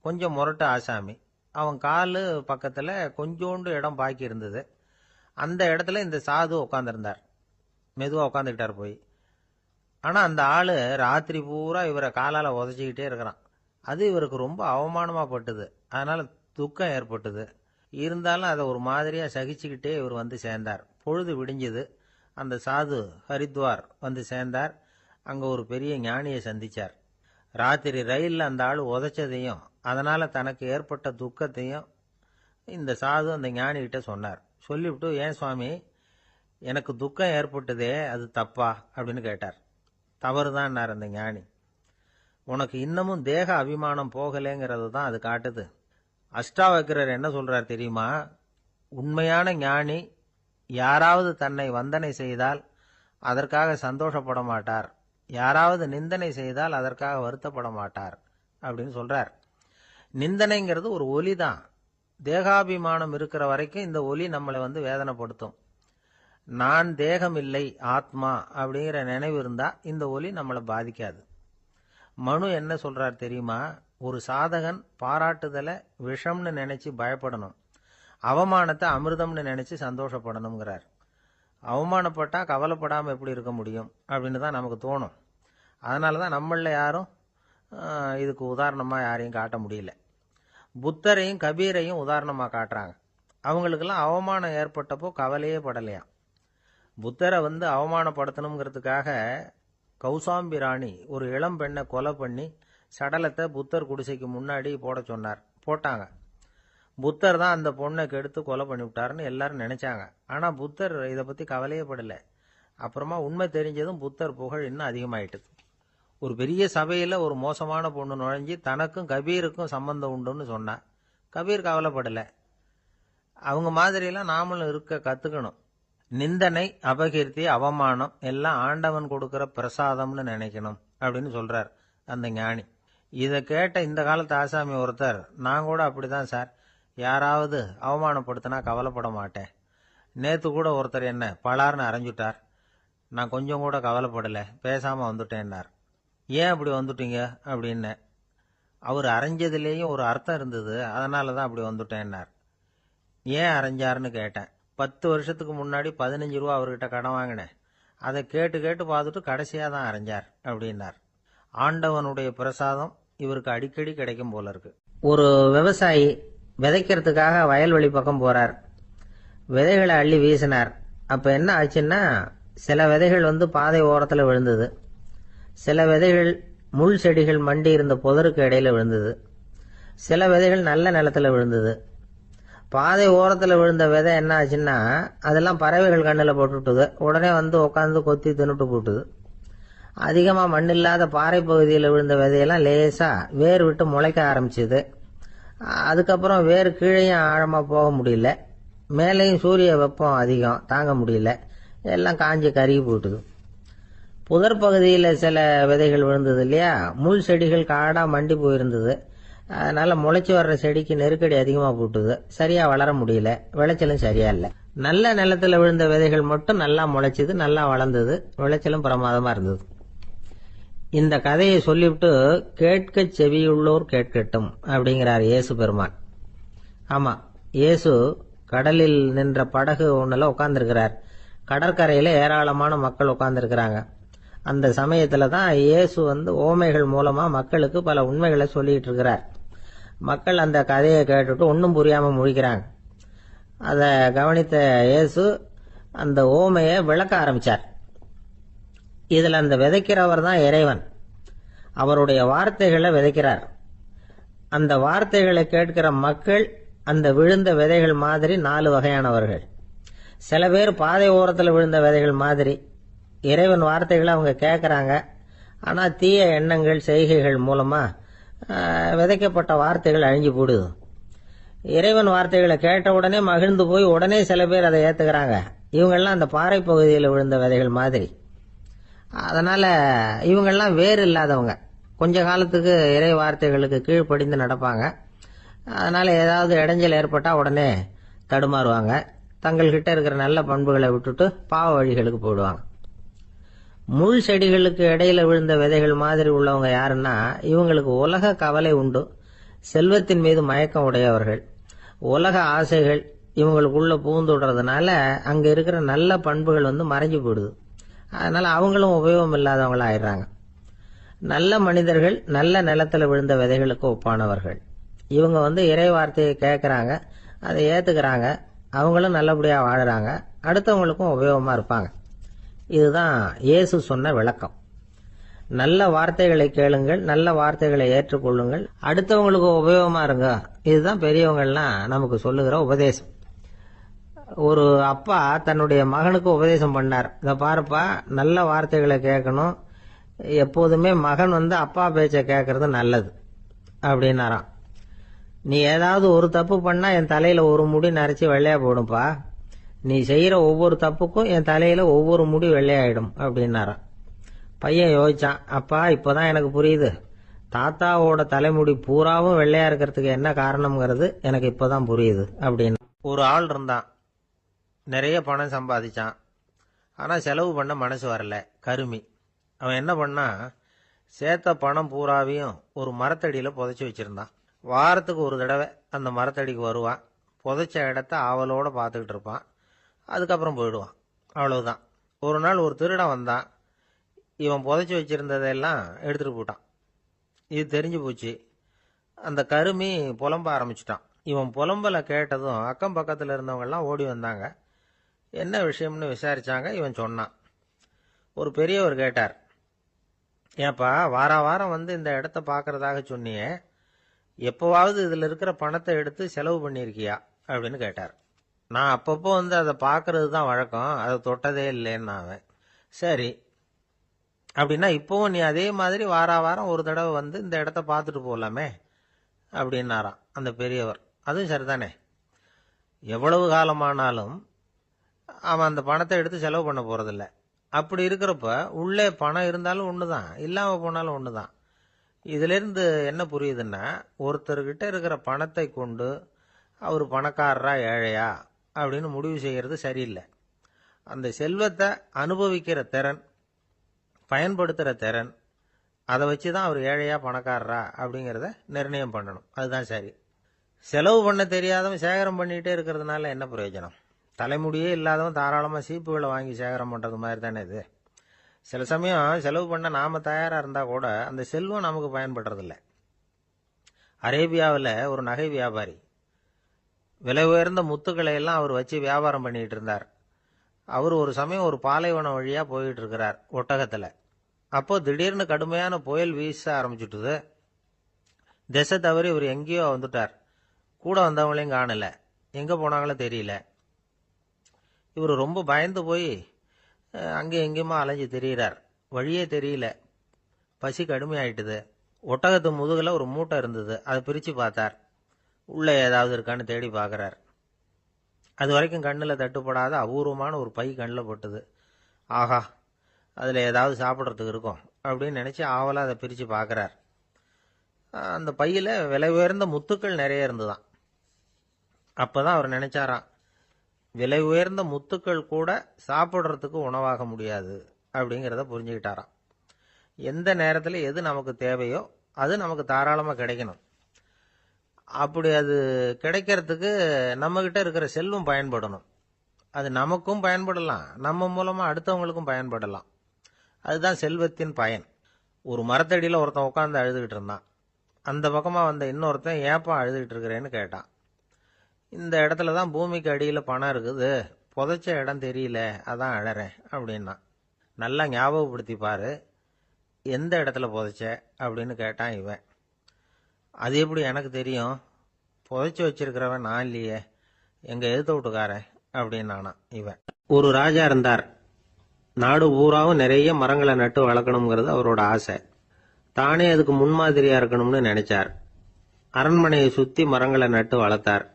கொஞ்சம் முரட்டு ஆசாமி. அவன் காலு பக்கத்தில் கொஞ்சோண்டு இடம் பாக்கி இருந்தது. அந்த இடத்துல இந்த சாது உட்காந்துருந்தார். மெதுவாக உட்காந்துக்கிட்டார் போய். ஆனால் அந்த ஆள் ராத்திரி பூரா இவரை காலால் உதச்சிக்கிட்டே இருக்கிறான். அது இவருக்கு ரொம்ப அவமானமாக பட்டுது. அதனால் துக்கம் ஏற்பட்டது. இருந்தாலும் அதை ஒரு மாதிரியாக சகிச்சுக்கிட்டே இவர் வந்து சேர்ந்தார். பொழுது விடிஞ்சது. அந்த சாது ஹரித்வார் வந்து சேர்ந்தார். அங்கே ஒரு பெரிய ஞானியை சந்திச்சார். ராத்திரி ரயிலில் அந்த ஆள் உதைச்சதையும் அதனால் தனக்கு ஏற்பட்ட துக்கத்தையும் இந்த சாது அந்த ஞானிகிட்ட சொன்னார். சொல்லிவிட்டு, ஏன் சுவாமி, எனக்கு துக்கம் ஏற்பட்டதே அது தப்பா அப்படின்னு கேட்டார். தவறுதான்னார் அந்த ஞானி. உனக்கு இன்னமும் தேக அபிமானம் போகலைங்கிறது தான் அது காட்டுது. அஷ்டாவக்கிரர் என்ன சொல்றார் தெரியுமா, உண்மையான ஞானி யாராவது தன்னை வந்தனை செய்தால் அதற்காக சந்தோஷப்பட மாட்டார், யாராவது நிந்தனை செய்தால் அதற்காக வருத்தப்பட மாட்டார் அப்படின்னு சொல்றார். நிந்தனைங்கிறது ஒரு ஒலி தான். தேகாபிமானம் இருக்கிற வரைக்கும் இந்த ஒலி நம்மளை வேதனைப்படுத்தும். நான் தேகம் இல்லை ஆத்மா அப்படிங்கிற நினைவு இருந்தா இந்த ஒலி நம்மளை பாதிக்காது. மனு என்ன சொல்றார் தெரியுமா, ஒரு சாதகன் பாராட்டுதலை விஷம்னு நினைச்சு பயப்படணும், அவமானத்தை அமிர்தம்னு நினைச்சு சந்தோஷப்படணுங்கிறார். அவமானப்பட்டா கவலைப்படாமல் எப்படி இருக்க முடியும் அப்படின்னு தான் நமக்கு தோணும். அதனால தான் நம்மள யாரும் இதுக்கு உதாரணமாக யாரையும் காட்ட முடியல. புத்தரையும் கபீரையும் உதாரணமாக காட்டுறாங்க. அவங்களுக்கெல்லாம் அவமானம் ஏற்பட்டப்போ கவலையே படலையாம். புத்தரை அவமானப்படுத்தணுங்கிறதுக்காக கௌசாம்பி ராணி ஒரு இளம் பெண்ணை கொலை பண்ணி சடலத்தை புத்தர் குடிசைக்கு முன்னாடி போட சொன்னார். போட்டாங்க. புத்தர் தான் அந்த பொண்ணை கெடுத்து கொலை பண்ணிவிட்டாருன்னு எல்லாரும் நினைச்சாங்க. ஆனால் புத்தர் இதை பற்றி கவலையே படலை. அப்புறமா உண்மை தெரிஞ்சதும் புத்தர் புகழ் இன்னும் அதிகமாயிட்டுது. ஒரு பெரிய சபையில் ஒரு மோசமான பொண்ணு நுழைஞ்சி தனக்கும் கபீருக்கும் சம்பந்தம் உண்டுன்னு சொன்னா. கபீர் கவலைப்படலை. அவங்க மாதிரியெல்லாம் நாமளும் இருக்க கற்றுக்கணும். நிந்தனை, அபகீர்த்தி, அவமானம் எல்லாம் ஆண்டவன் கொடுக்கிற பிரசாதம்னு நினைக்கணும் அப்படின்னு சொல்றார் அந்த ஞானி. இதை கேட்ட இந்த காலத்து ஆசாமி ஒருத்தர், நான் கூட அப்படிதான் சார், யாராவது அவமானப்படுத்தினா கவலைப்பட மாட்டேன். நேற்று கூட ஒருத்தர் என்ன பலார்னு அரைஞ்சுட்டார், நான் கொஞ்சம் கூட கவலைப்படலை, பேசாமல் வந்துட்டேன்னார். ஏன் அப்படி வந்துட்டீங்க அப்படின்னு. அவர் அரைஞ்சதுலேயும் ஒரு அர்த்தம் இருந்தது, அதனால தான் அப்படி வந்துட்டேன்னார். ஏன் அரைஞ்சாருன்னு கேட்டேன். 10 வருஷத்துக்கு முன்னாடி 15 ரூபா அவர்கிட்ட கடன் வாங்கினேன், அதை கேட்டு கேட்டு பார்த்துட்டு கடைசியாக தான் அரைஞ்சார் அப்படின்னார். ஆண்டவனுடைய பிரசாதம் இவருக்கு அடிக்கடி கிடைக்கும் போல இருக்கு. ஒரு விவசாயி விதைக்கிறதுக்காக வயல்வெளி பக்கம் போறார். விதைகளை அள்ளி வீசினார். அப்ப என்ன ஆச்சுன்னா, சில விதைகள் பாதை ஓரத்தில் விழுந்தது, சில விதைகள் முள் செடிகள் மண்டி இருந்த புதருக்கு இடையில விழுந்தது, சில விதைகள் நல்ல நிலத்துல விழுந்தது. பாதை ஓரத்தில் விழுந்த விதை என்ன ஆச்சுன்னா, அதெல்லாம் பறவைகள் கண்ணில் போட்டுட்டுது. உடனே உட்காந்து கொத்தி தின்னுட்டு போட்டுது. அதிகமாக மண் இல்லாத பாறை பகுதியில் விழுந்த விதையெல்லாம் லேசாக வேர் விட்டு முளைக்க ஆரம்பிச்சுது. அதுக்கப்புறம் வேறு கீழேயும் ஆழமாக போக முடியல, மேலேயும் சூரிய வெப்பம் அதிகம் தாங்க முடியல, எல்லாம் காஞ்சி கருகி போட்டுது. புதர் பகுதியில் சில விதைகள் விழுந்தது இல்லையா, முள் செடிகள் காடாக மண்டி போயிருந்தது. அதனால முளைச்சி வர்ற செடிக்கு நெருக்கடி அதிகமாக போட்டுது, சரியா வளர முடியல, விளைச்சலும் சரியா இல்லை. நல்ல நிலத்துல விழுந்த விதைகள் மட்டும் நல்லா முளைச்சிது, நல்லா வளர்ந்தது, விளைச்சலும் பிரமாதமா இருந்தது. இந்த கதையை சொல்லிவிட்டு கேட்க செவியுள்ளோர் கேட்கட்டும் அப்படிங்கிறார் இயேசு பெருமான். ஆமா, இயேசு கடலில் நின்ற படகு ஒண்ணுல உட்கார்ந்துருக்கிறார். கடற்கரையில ஏராளமான மக்கள் உட்கார்ந்துருக்கிறாங்க. அந்த சமயத்துல தான் இயேசு ஓமைகள் மூலமா மக்களுக்கு பல உண்மைகளை சொல்லிட்டு இருக்கிறார். மக்கள் அந்த கதையை கேட்டுட்டு ஒன்றும் புரியாம முழிக்கிறாங்க. அதை கவனித்த இயேசு அந்த ஓமையை விளக்க ஆரம்பிச்சார். இதுல அந்த விதைக்கிறவர் தான் இறைவன். அவருடைய வார்த்தைகளை விதைக்கிறார். அந்த வார்த்தைகளை கேட்கிற மக்கள் அந்த விழுந்த விதைகள் மாதிரி 4 வகையானவர்கள். சில பேர் பாதை ஓரத்தில் விழுந்த விதைகள் மாதிரி. இறைவன் வார்த்தைகளை அவங்க கேட்கறாங்க, ஆனா தீய எண்ணங்கள் செய்கைகள் மூலமா விதைக்கப்பட்ட வார்த்தைகள் அழிஞ்சு போடுது. இறைவன் வார்த்தைகளை கேட்ட உடனே மகிழ்ந்து போய் உடனே சில பேர் அதை ஏத்துக்கிறாங்க. இவங்கெல்லாம் அந்த பாறை பகுதியில் விழுந்த விதைகள் மாதிரி. அதனால இவங்கெல்லாம் வேறு இல்லாதவங்க, கொஞ்ச காலத்துக்கு இறை வார்த்தைகளுக்கு கீழ்ப்படிந்து நடப்பாங்க. அதனால ஏதாவது இடைஞ்சல் ஏற்பட்டா உடனே தடுமாறுவாங்க, தங்கள்கிட்ட இருக்கிற நல்ல பண்புகளை விட்டுட்டு பாவ வழிகளுக்கு போயிடுவாங்க. முள் செடிகளுக்கு இடையில விழுந்த விதைகள் மாதிரி உள்ளவங்க யாருன்னா, இவங்களுக்கு உலக கவலை உண்டு, செல்வத்தின் மீது மயக்கம் உடையவர்கள், உலக ஆசைகள் இவங்களுக்குள்ள பூந்துடுறதுனால அங்க இருக்கிற நல்ல பண்புகள் மறைஞ்சு போயிடுது. அதனால அவங்களும் உபயோகம் இல்லாதவங்களா ஆயிடுறாங்க. நல்ல மனிதர்கள் நல்ல நிலத்துல விழுந்த விதைகளுக்கு ஒப்பானவர்கள். இவங்க இறை வார்த்தையை கேட்கறாங்க, அதை ஏத்துக்கிறாங்க, அவங்களும் நல்லபடியா வாழறாங்க, அடுத்தவங்களுக்கும் உபயோகமா இருப்பாங்க. இதுதான் இயேசு சொன்ன விளக்கம். நல்ல வார்த்தைகளை கேளுங்கள், நல்ல வார்த்தைகளை ஏற்றுக்கொள்ளுங்கள், அடுத்தவங்களுக்கு உபயோகமா இருங்க. இதுதான் பெரியவங்கள்லாம் நமக்கு சொல்லுகிற உபதேசம். ஒரு அப்பா தன்னுடைய மகனுக்கு உபதேசம் பண்ணார். இத பாருப்பா, நல்ல வார்த்தைகளை கேட்கணும், எப்போதுமே மகன் அப்பா பேச்ச கேட்கறது நல்லது அப்படின்னாராம். நீ ஏதாவது ஒரு தப்பு பண்ணா என் தலையில ஒரு முடி நரைச்சி வெள்ளையா போடும்பா, நீ செய்யற ஒவ்வொரு தப்புக்கும் என் தலையில ஒவ்வொரு முடி வெள்ளையாயிடும் அப்படின்னாராம். பையன் யோசிச்சான், அப்பா இப்பதான் எனக்கு புரியுது, தாத்தாவோட தலைமுடி பூராவும் வெள்ளையா இருக்கிறதுக்கு என்ன காரணம்ங்கிறது எனக்கு இப்பதான் புரியுது அப்படின்னு. ஒரு ஆள் இருந்தான், நிறைய பணம் சம்பாதிச்சான், ஆனா செலவு பண்ண மனசு வரல, கருமி. அவன் என்ன பண்ணா, சேர்த்த பணம் பூராவையும் ஒரு மரத்தடியில புதைச்சி வச்சிருந்தான். வாரத்துக்கு ஒரு தடவை அந்த மரத்தடிக்கு வருவான், புதைச்ச இடத்த ஆவலோட பார்த்துக்கிட்டு இருப்பான், அதுக்கப்புறம் போயிடுவான். அவ்வளவுதான். ஒரு நாள் ஒரு திருடன் வந்தான், இவன் புதைச்சி வச்சிருந்ததெல்லாம் எடுத்துட்டு போட்டான். இது தெரிஞ்சு போச்சு. அந்த கருமி புலம்ப ஆரம்பிச்சுட்டான். இவன் புலம்பலை கேட்டதும் அக்கம் பக்கத்தில் இருந்தவங்க எல்லாம் ஓடி வந்தாங்க. என்ன விஷயம்னு விசாரிச்சாங்க. இவன் சொன்னான். ஒரு பெரியவர் கேட்டார், ஏப்பா வாரம் இந்த இடத்த பார்க்கறதாக சொன்னியே, எப்பவாவது இதுல இருக்கிற பணத்தை எடுத்து செலவு பண்ணிருக்கியா அப்படின்னு கேட்டார். நான் அப்பப்போ அதை பார்க்கறது தான் வழக்கம், அதை தொட்டதே இல்லைன்னு அவன். சரி, அப்படின்னா இப்பவும் நீ அதே மாதிரி வாரம் ஒரு தடவை இந்த இடத்த பார்த்துட்டு போகலாமே அப்படின்னாராம் அந்த பெரியவர். அதுவும் சரிதானே, எவ்வளவு காலமானாலும் அவன் அந்த பணத்தை எடுத்து செலவு பண்ண போறதில்ல. அப்படி இருக்கிறப்ப உள்ளே பணம் இருந்தாலும் ஒண்ணுதான், இல்லாம போனாலும் ஒண்ணுதான். இதுல இருந்து என்ன புரியுதுன்னா, ஒருத்தர்கிட்ட இருக்கிற பணத்தை கொண்டு அவர் பணக்காரரா ஏழையா அப்படின்னு முடிவு செய்யறது சரியில்லை. அந்த செல்வத்தை அனுபவிக்கிற திறன், பயன்படுத்துற திறன், அதை வச்சுதான் அவர் ஏழையா பணக்காரரா அப்படிங்கறத நிர்ணயம் பண்ணணும். அதுதான் சரி. செலவு பண்ண தெரியாதவன் சேகரம் பண்ணிட்டே இருக்கிறதுனால என்ன பிரயோஜனம்? தலைமுடியே இல்லாதவன் தாராளமா சீப்புகளை வாங்கி சேகரம் பண்றது மாதிரி தானே இது. சில சமயம் செலவு பண்ண நாம தயாரா இருந்தா கூட அந்த செல்வம் நமக்கு பயன்படுறதில்ல. அரேபியாவில் ஒரு நகை வியாபாரி விலை உயர்ந்த முத்துக்களை எல்லாம் அவர் வச்சு வியாபாரம் பண்ணிட்டு இருந்தார். அவர் ஒரு சமயம் ஒரு பாலைவனம் வழியா போயிட்டு இருக்கிறார் ஒட்டகத்துல. அப்போ திடீர்னு கடுமையான புயல் வீச ஆரம்பிச்சுட்டுது. திசை தவறி இவர் எங்கேயோ வந்துட்டார். கூட வந்தவங்களையும் காணல, எங்க போனாங்களோ தெரியல. இவர் ரொம்ப பயந்து போய் அங்கே எங்கேயுமா அலைஞ்சு திரியிறார். வழியே தெரியல, பசி கடுமையாயிட்டுது. ஒட்டகத்து முதுகுல ஒரு மூட்டை இருந்தது, அதை பிரிச்சு பார்த்தார். உள்ளே ஏதாவது இருக்கான்னு தேடி பார்க்குறார். அது வரைக்கும் கண்ணில் தட்டுப்படாத அபூர்வமான ஒரு பை கண்ணில் பட்டுது. ஆஹா, அதில் ஏதாவது சாப்பிட்றதுக்கு இருக்கும் அப்படின்னு நினச்சி ஆவலாக அதை பிரித்து பார்க்குறார். அந்த பையில் விலை உயர்ந்த முத்துக்கள் நிறைய இருந்துதான். அப்போ தான் அவர் நினைச்சாராம், விலை உயர்ந்த முத்துக்கள் கூட சாப்பிட்றதுக்கு உணவாக முடியாது அப்படிங்கிறத புரிஞ்சுக்கிட்டாராம். எந்த நேரத்தில் எது நமக்கு தேவையோ அது நமக்கு தாராளமாக கிடைக்கணும். அப்படி அது கிடைக்கிறதுக்கு நம்மக்கிட்ட இருக்கிற செல்வம் பயன்படணும். அது நமக்கும் பயன்படலாம், நம்ம மூலமாக அடுத்தவங்களுக்கும் பயன்படலாம். அதுதான் செல்வத்தின் பயன். ஒரு மரத்தடியில் ஒருத்தன் உட்காந்து அழுதுகிட்டு இருந்தான். அந்த பக்கமாக வந்த இன்னொருத்தன் ஏப்பா அழுதுகிட்டு இருக்கிறேன்னு கேட்டான். இந்த இடத்துல தான் பூமிக்கு அடியில் பணம் இருக்குது, புதைச்ச இடம் தெரியல, அதான் அழறேன் அப்படின்னா. நல்லா ஞாபகப்படுத்தி பாரு, எந்த இடத்துல புதைச்ச அப்படின்னு கேட்டான் இவன். அது எப்படி எனக்கு தெரியும், புதைச்சி வச்சிருக்கிறவன் நான் இல்லையே, எங்கள் எதிர்த்த வீட்டுக்காரன் அப்படின்னானா இவன். ஒரு ராஜா இருந்தார். நாடு பூராவும் நிறைய மரங்களை நட்டு வளர்க்கணுங்கிறது அவரோட ஆசை. தானே அதுக்கு முன்மாதிரியா இருக்கணும்னு நினைச்சார். அரண்மனையை சுத்தி மரங்களை நட்டு வளர்த்தார்.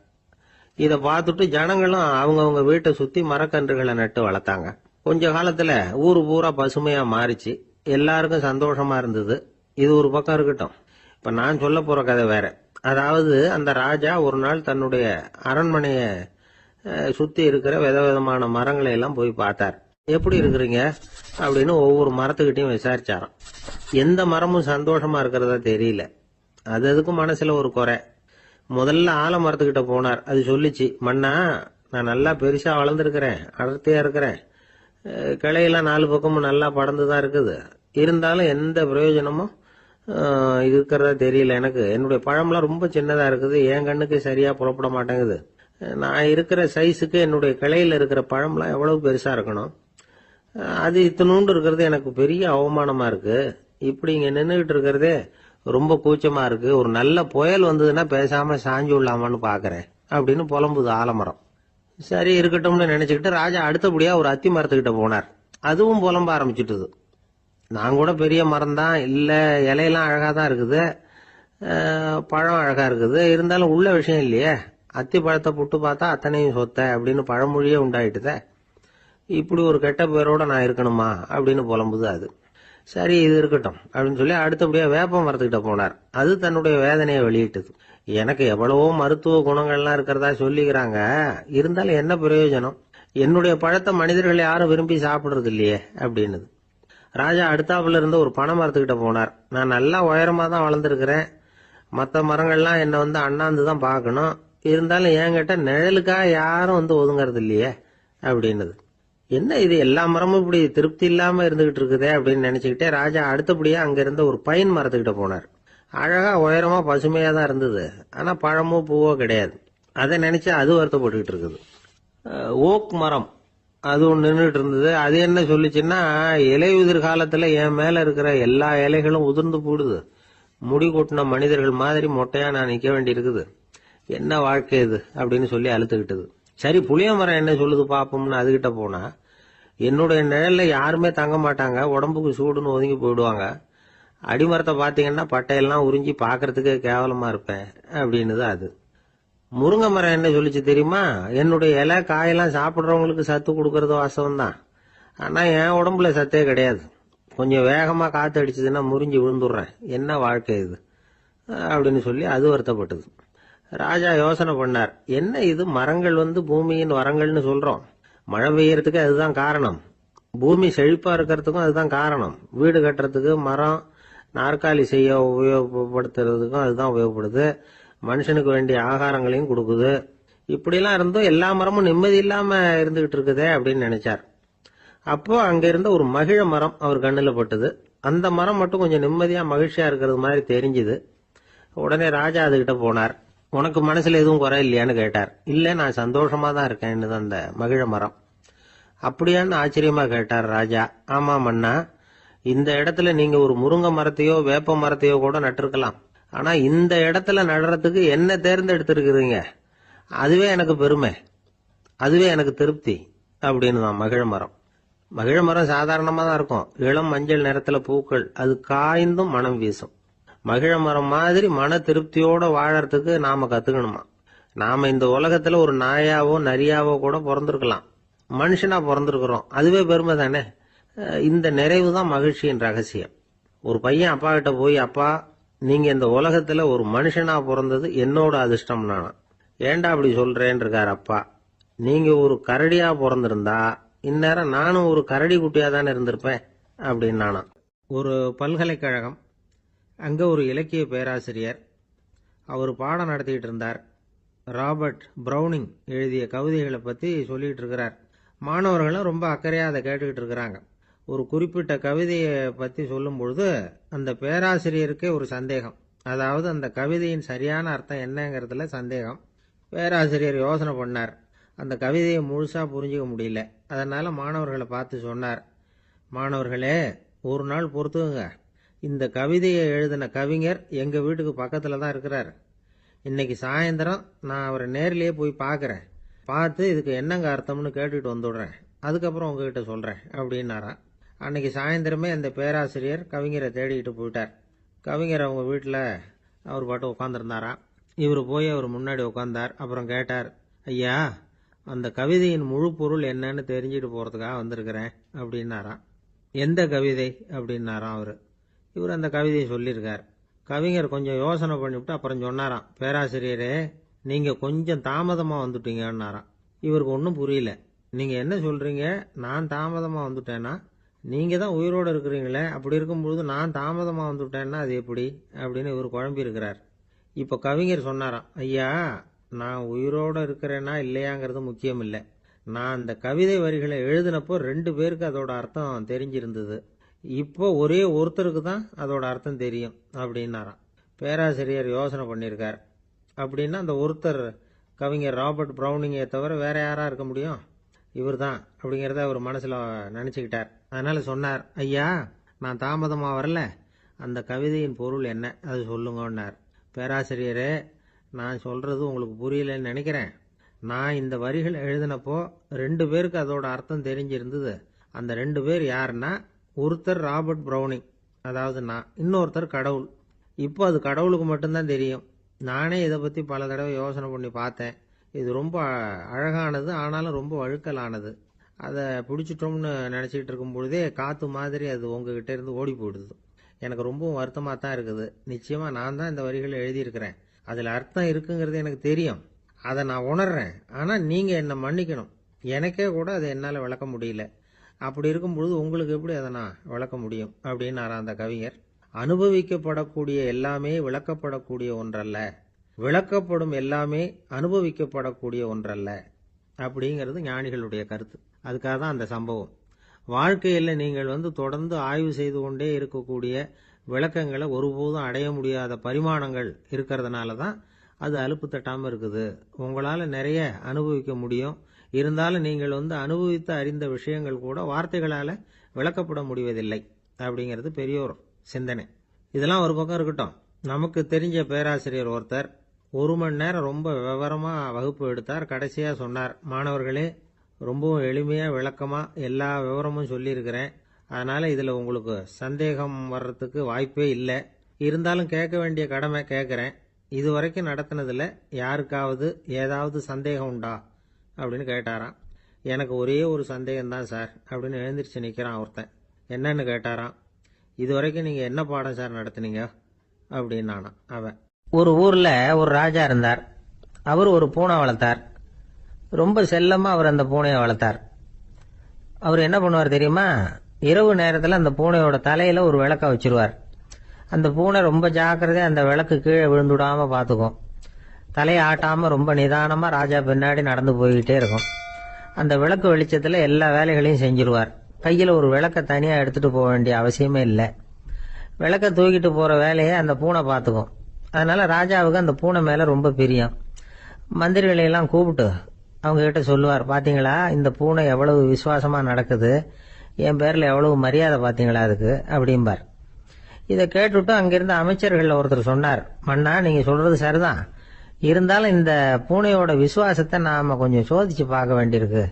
இதை பார்த்துட்டு ஜனங்களும் அவங்கவுங்க வீட்டை சுத்தி மரக்கன்றுகளை நட்டு வளர்த்தாங்க. கொஞ்ச காலத்துல ஊரு பூரா பசுமையா மாறிச்சு. எல்லாருக்கும் சந்தோஷமா இருந்தது. இது ஒரு பக்கம் இருக்கட்டும். இப்ப நான் சொல்ல போற கதை வேற. அதாவது அந்த ராஜா ஒரு நாள் தன்னுடைய அரண்மனைய சுத்தி இருக்கிற விதவிதமான மரங்களை எல்லாம் போய் பார்த்தார். எப்படி இருக்கிறீங்க அப்படின்னு ஒவ்வொரு மரத்துக்கிட்டையும் விசாரிச்சாராம். எந்த மரமும் சந்தோஷமா இருக்கிறதா தெரியல. அதுக்கும் மனசுல ஒரு குறை. முதல்ல ஆலமரத்துக்கிட்ட போனார். அது சொல்லிச்சு, மண்ணா நான் நல்லா பெருசா வளர்ந்துருக்கிறேன், அடர்த்தியா இருக்கிறேன், கிளையெல்லாம் 4 பக்கமும் நல்லா படர்ந்துதான் இருக்குது, இருந்தாலும் எந்த பிரயோஜனமும் இருக்கிறதா தெரியல எனக்கு. என்னுடைய பழம்லாம் ரொம்ப சின்னதா இருக்குது, என் கண்ணுக்கு சரியா புறப்பட மாட்டேங்குது. நான் இருக்கிற சைஸுக்கு என்னுடைய கிளையில இருக்கிற பழம்லாம் எவ்வளவு பெருசா இருக்கணும், அது இத்தினூண்டு இருக்கிறது எனக்கு பெரிய அவமானமா இருக்கு. இப்படி இங்க நின்றுகிட்டு இருக்கிறதே ரொம்ப கூச்சமா இருக்கு. ஒரு நல்ல புயல் வந்ததுன்னா பேசாம சாஞ்சு விடலாமான்னு பாக்குறேன் அப்படின்னு புலம்புது ஆலமரம். சரி இருக்கட்டும்னு நினைச்சுக்கிட்டு ராஜா அடுத்தபடியா ஒரு அத்தி மரத்துக்கிட்ட போனார். அதுவும் புலம்ப ஆரம்பிச்சுட்டுது. நான் கூட பெரிய மரம் தான், இல்ல இலையெல்லாம் அழகா தான் இருக்குது, பழம் அழகா இருக்குது, இருந்தாலும் உள்ள விஷயம் இல்லையே, அத்தி பழத்தை புட்டு பார்த்தா அத்தனையும் சொத்த அப்படின்னு பழமொழியே உண்டாயிட்டுதே. இப்படி ஒரு கெட்ட பேரோட நான் இருக்கணுமா அப்படின்னு புலம்புது அது. சரி இது இருக்கட்டும் அப்படின்னு சொல்லி அடுத்தபடியா வேப்ப மரத்துக்கிட்ட போனார். அது தன்னுடைய வேதனையை வெளியிட்டது. எனக்கு எவ்வளவோ மருத்துவ குணங்கள்லாம் இருக்கிறதா சொல்லிக்கிறாங்க, இருந்தாலும் என்ன பிரயோஜனம், என்னுடைய பழத்தை மனிதர்கள் யாரும் விரும்பி சாப்பிடுறது இல்லையே அப்படின்னுது. ராஜா அடுத்தாப்புல இருந்த ஒரு பனை மரத்துக்கிட்ட போனார். நான் நல்லா உயரமா தான் வளர்ந்துருக்கிறேன், மற்ற மரங்கள்லாம் என்னை வந்து அண்ணாந்து தான் பார்க்கணும், இருந்தாலும் என்கிட்ட நிழலுக்காக யாரும் வந்து ஒதுங்கிறது இல்லையே அப்படின்னுது. என்ன இது எல்லா மரமும் இப்படி திருப்தி இல்லாம இருந்துகிட்டு இருக்குதே அப்படின்னு நினைச்சுக்கிட்டே ராஜா அடுத்தபடியா அங்க இருந்த ஒரு பைன் மரத்துக்கிட்ட போனார். அழகா உயரமா பசுமையா தான் இருந்தது, ஆனா பழமோ பூவோ கிடையாது. அதை நினைச்சு அது வருத்தப்பட்டுக்கிட்டு இருக்குது. ஓக் மரம் அது ஒன்று நின்றுட்டு இருந்தது. அது என்ன சொல்லிச்சுன்னா, இலையுதிர் காலத்துல என் மேல இருக்கிற எல்லா இலைகளும் உதிர்ந்து போடுது, முடி கொட்டின மனிதர்கள் மாதிரி மொட்டையா நான் நிக்க வேண்டி இருக்குது, என்ன வாழ்க்கை இது அப்படின்னு சொல்லி அழுத்துக்கிட்டது. சரி புளிய மரம் என்ன சொல்லுது பாப்போம்னு அதுகிட்ட போனா, என்னுடைய நிழல்ல யாருமே தங்க மாட்டாங்க, உடம்புக்கு சூடுன்னு ஒதுங்கி போயிடுவாங்க, அடிமரத்தை பாத்தீங்கன்னா பட்டையெல்லாம் உறிஞ்சி பாக்குறதுக்கு கேவலமா இருப்பேன் அப்படின்னுது அது. முருங்கை மரம் என்ன சொல்லிச்சு தெரியுமா, என்னுடைய இலை காயெல்லாம் சாப்பிட்றவங்களுக்கு சத்து கொடுக்கறது வாசம் தான், ஆனா என் உடம்புல சத்தே கிடையாது, கொஞ்சம் வேகமா காத்து அடிச்சதுன்னா முறிஞ்சு விழுந்துடுறேன், என்ன வாழ்க்கை இது அப்படின்னு சொல்லி அது வருத்தப்பட்டது. ராஜா யோசனை பண்ணார், என்ன இது மரங்கள் வந்து பூமியின் வரங்கள்னு சொல்றோம், மழை பெய்யறதுக்கு அதுதான் காரணம், பூமி செழிப்பா இருக்கிறதுக்கும் அதுதான் காரணம், வீடு கட்டுறதுக்கு மரம், நாற்காலி செய்ய உபயோகப்படுத்துறதுக்கும் அதுதான் உபயோகப்படுது, மனுஷனுக்கு வேண்டிய ஆகாரங்களையும் கொடுக்குது, இப்படிலாம் இருந்தும் எல்லா மரமும் நிம்மதி இல்லாம இருந்துகிட்டு இருக்குதே அப்படின்னு நினைச்சார். அப்போ அங்க இருந்த ஒரு மகிழ மரம் அவர் கண்ணுல பட்டது. அந்த மரம் மட்டும் கொஞ்சம் நிம்மதியா மகிழ்ச்சியா இருக்கிறது மாதிரி தெரிஞ்சுது. உடனே ராஜா அதுகிட்ட போனார். உனக்கு மனசுல எதுவும் குறை இல்லையான்னு கேட்டார். இல்ல நான் சந்தோஷமா தான் இருக்கேன்னு அந்த மகிழ மரம். அப்படியான்னு ஆச்சரியமா கேட்டார் ராஜா. ஆமா மன்னா, இந்த இடத்துல நீங்க ஒரு முருங்கை மரத்தையோ வேப்ப மரத்தையோ கூட நட்டிருக்கலாம், ஆனா இந்த இடத்துல நடுறதுக்கு என்ன தேர்ந்தெடுத்திருக்கிறீங்க, அதுவே எனக்கு பெருமை, அதுவே எனக்கு திருப்தி அப்படின்னு தான் மகிழ மரம். மகிழ மரம் சாதாரணமா தான் இருக்கும், இளம் மஞ்சள் நிறத்துல பூக்கள், அது காய்ந்தும் மனம் வீசும். மகிழ மரம் மாதிரி மன திருப்தியோட வாழறதுக்கு நாம கத்துக்கணுமா. நாம இந்த உலகத்துல ஒரு நாயாவோ நரியாவோ கூட பிறந்திருக்கலாம், மனுஷனா பிறந்திருக்கிறோம், அதுவே பெருமை தானே. இந்த நிறைவு தான் மகிழ்ச்சியின் ரகசியம். ஒரு பையன் அப்பா கிட்ட போய், அப்பா நீங்க இந்த உலகத்துல ஒரு மனுஷனா பிறந்தது என்னோட அதிர்ஷ்டம் நானா. ஏண்டா அப்படி சொல்றேன்னு இருக்கார் அப்பா. நீங்க ஒரு கரடியா பிறந்திருந்தா இந்நேரம் நானும் ஒரு கரடி குட்டியா தானே இருந்திருப்பேன் அப்படின்னு நானா. ஒரு பல்கலைக்கழகம், அங்க ஒரு இலக்கிய பேராசிரியர், அவர் பாடம் நடத்திட்டு இருந்தார். ராபர்ட் பிரௌனிங் எழுதிய கவிதைகளை பத்தி சொல்லிட்டு இருக்கிறார். மாணவர்களும் ரொம்ப அக்கறையா அதை கேட்டுக்கிட்டு இருக்கிறாங்க. ஒரு குறிப்பிட்ட கவிதையை பத்தி சொல்லும் பொழுது அந்த பேராசிரியருக்கே ஒரு சந்தேகம். அதாவது அந்த கவிதையின் சரியான அர்த்தம் என்னங்கிறதுல சந்தேகம். பேராசிரியர் யோசனை பண்ணார். அந்த கவிதையை முழுசா புரிஞ்சுக்க முடியல. அதனால மாணவர்களை பார்த்து சொன்னார், மாணவர்களே ஒரு நாள் பொறுத்துக்குங்க, இந்த கவிதையை எழுதின கவிஞர் எங்க வீட்டுக்கு பக்கத்துல தான் இருக்கிறார். இன்னைக்கு சாயந்தரம் நான் அவரை நேரிலேயே போய் பார்க்கறேன், பார்த்து இதுக்கு என்னங்க அர்த்தம்னு கேட்டுட்டு வந்துடுறேன், அதுக்கப்புறம் உங்ககிட்ட சொல்றேன் அப்படின்னாராம். அன்னைக்கு சாயந்தரமே அந்த பேராசிரியர் கவிஞரை தேடிக்கிட்டு போயிட்டார். கவிஞர் அவங்க வீட்டில் அவர் பாட்டு உட்காந்துருந்தாராம். இவர் போய் அவர் முன்னாடி உட்காந்தார். அப்புறம் கேட்டார், ஐயா அந்த கவிதையின் முழு பொருள் என்னன்னு தெரிஞ்சுட்டு போறதுக்காக வந்திருக்கிறேன் அப்படின்னாராம். எந்த கவிதை அப்படின்னாராம் அவரு. இவர் அந்த கவிதையை சொல்லியிருக்கார். கவிஞர் கொஞ்சம் யோசனை பண்ணிவிட்டு அப்புறம் சொன்னாராம், பேராசிரியரே நீங்க கொஞ்சம் தாமதமா வந்துட்டீங்கன்னாராம். இவருக்கு ஒன்றும் புரியல. நீங்க என்ன சொல்றீங்க, நான் தாமதமா வந்துட்டேன்னா? நீங்க தான் உயிரோடு இருக்கிறீங்களே, அப்படி இருக்கும்பொழுது நான் தாமதமா வந்துட்டேன்னா அது எப்படி அப்படின்னு இவர் குழம்பி இருக்கிறார். இப்ப கவிஞர் சொன்னாராம், ஐயா நான் உயிரோட இருக்கிறேன்னா இல்லையாங்கிறது முக்கியம் இல்லை, நான் அந்த கவிதை வரிகளை எழுதினப்போ 2 பேருக்கு அதோட அர்த்தம் தெரிஞ்சிருந்தது, இப்போ ஒரே ஒருத்தருக்கு தான் அதோட அர்த்தம் தெரியும் அப்படின்னாராம். பேராசிரியர் யோசனை பண்ணியிருக்கார். அப்படின்னா அந்த ஒருத்தர் கவிஞர் ராபர்ட் பிரௌனிங்கை தவிர வேற யாரா இருக்க முடியும்? இவர் தான் அப்படிங்கிறத அவர் மனசுல நினைச்சுக்கிட்டார். அதனால சொன்னார், ஐயா நான் தாமதமா வரல, அந்த கவிதையின் பொருள் என்ன அது சொல்லுங்கன்னார். பேராசிரியரே நான் சொல்றது உங்களுக்கு புரியலன்னு நினைக்கிறேன். நான் இந்த வரிகள் எழுதினப்போ 2 பேருக்கு அதோட அர்த்தம் தெரிஞ்சிருந்தது. அந்த 2 பேர் யாருன்னா, ஒருத்தர் ராபர்ட் பிரௌனிங், அதாவது நான், இன்னொருத்தர் கடவுள். இப்போ அது கடவுளுக்கு மட்டும்தான் தெரியும். நானே இதை பத்தி பல தடவை யோசனை பண்ணி பார்த்தேன். இது ரொம்ப அழகானது, ஆனாலும் ரொம்ப வழுக்கலானது. அதை பிடிச்சிட்டோம்னு நினைச்சிட்டு இருக்கும் பொழுதே காத்து மாதிரி அது உங்ககிட்ட இருந்து ஓடி போயிடுது. எனக்கு ரொம்பவும் வருத்தமா தான் இருக்குது. நிச்சயமா நான் தான் இந்த வரிகளை எழுதியிருக்கிறேன், அதுல அர்த்தம் இருக்குங்கிறது எனக்கு தெரியும், அதை நான் உணர்றேன். ஆனா நீங்க என்ன மன்னிக்கணும், எனக்கே கூட அதை என்னால விளக்க முடியல. அப்படி இருக்கும் பொழுது உங்களுக்கு எப்படி அதை நான் விளக்க முடியும் அப்படின்னு அந்த கவிஞர். அனுபவிக்கப்படக்கூடிய எல்லாமே விளக்கப்படக்கூடிய ஒன்றல்ல, விளக்கப்படும் எல்லாமே அனுபவிக்கப்படக்கூடிய ஒன்றல்ல அப்படிங்கிறது ஞானிகளுடைய கருத்து. அதுக்காக தான் அந்த சம்பவம். வாழ்க்கையில் நீங்கள் தொடர்ந்து ஆய்வு செய்து கொண்டே இருக்கக்கூடிய விளக்கங்களை ஒருபோதும் அடைய முடியாத பரிமாணங்கள் இருக்கிறதுனால தான் அது அலுப்பு தட்டாமல் இருக்குது. உங்களால் நிறைய அனுபவிக்க முடியும், இருந்தாலும் நீங்கள் அனுபவித்து அறிந்த விஷயங்கள் கூட வார்த்தைகளால் விளக்கப்பட முடிவதில்லை அப்படிங்கிறது பெரியோர் சிந்தனை. இதெல்லாம் ஒரு பக்கம் இருக்கட்டும். நமக்கு தெரிஞ்ச பேராசிரியர் ஒருத்தர் 1 மணி நேரம் ரொம்ப விவரமா வகுப்பு எடுத்தார். கடைசியா சொன்னார், மாணவர்களே ரொம்பவும் எளிமையா விளக்கமா எல்லா விவரமும் சொல்லியிருக்கிறேன், அதனால இதுல உங்களுக்கு சந்தேகம் வர்றதுக்கு வாய்ப்பே இல்லை. இருந்தாலும் கேட்க வேண்டிய கடமை கேட்கிறேன். இதுவரைக்கும் நடத்தினதுல யாருக்காவது ஏதாவது சந்தேகம் உண்டா அப்படின்னு கேட்டாராம். எனக்கு ஒரே ஒரு சந்தேகம் தான் சார் அப்படின்னு எழுந்திரிச்சு நிக்கிறான் ஒருத்தன். என்னன்னு கேட்டாராம். இதுவரைக்கும் நீங்க என்ன பாடம் சார் நடத்துனீங்க அப்படின்னானா அவன். ஒரு ஊர்ல ஒரு ராஜா இருந்தார். அவர் ஒரு பூனை வளர்த்தார். ரொம்ப செல்லமா அவர் அந்த பூனையை வளர்த்தார். அவர் என்ன பண்ணுவார் தெரியுமா, இரவு நேரத்தில் அந்த பூனையோட தலையில ஒரு விளக்க வச்சிருவார். அந்த பூனை ரொம்ப ஜாக்கிரதையா அந்த விளக்கு கீழே விழுந்துடாம பார்த்துக்கும். தலையை ஆட்டாம ரொம்ப நிதானமா ராஜா பின்னாடி நடந்து போய்கிட்டே இருக்கும். அந்த விளக்கு வெளிச்சத்துல எல்லா வேலைகளையும் செஞ்சிருவார். கையில ஒரு விளக்க தனியா எடுத்துட்டு போக வேண்டிய அவசியமே இல்லை. விளக்க தூக்கிட்டு போற வேலையை அந்த பூனை பார்த்துக்கும். அதனால ராஜாவுக்கு அந்த பூனை மேல ரொம்ப பிரியம். மந்திரிகளை எல்லாம் கூப்பிட்டு அவங்க கிட்ட சொல்லுவார், பாத்தீங்களா இந்த பூனை எவ்வளவு விசுவாசமா நடக்குது, என் பேர்ல எவ்வளவு மரியாதை பாத்தீங்களா அதுக்கு அப்படிம்பார். இதை கேட்டுட்டு அங்கிருந்த அமைச்சர்கள் ஒருத்தர் சொன்னார், மன்னா நீங்க சொல்றது சரிதான், இருந்தாலும் இந்த பூனையோட விசுவாசத்தை நாம கொஞ்சம் சோதிச்சு பார்க்க வேண்டியிருக்கு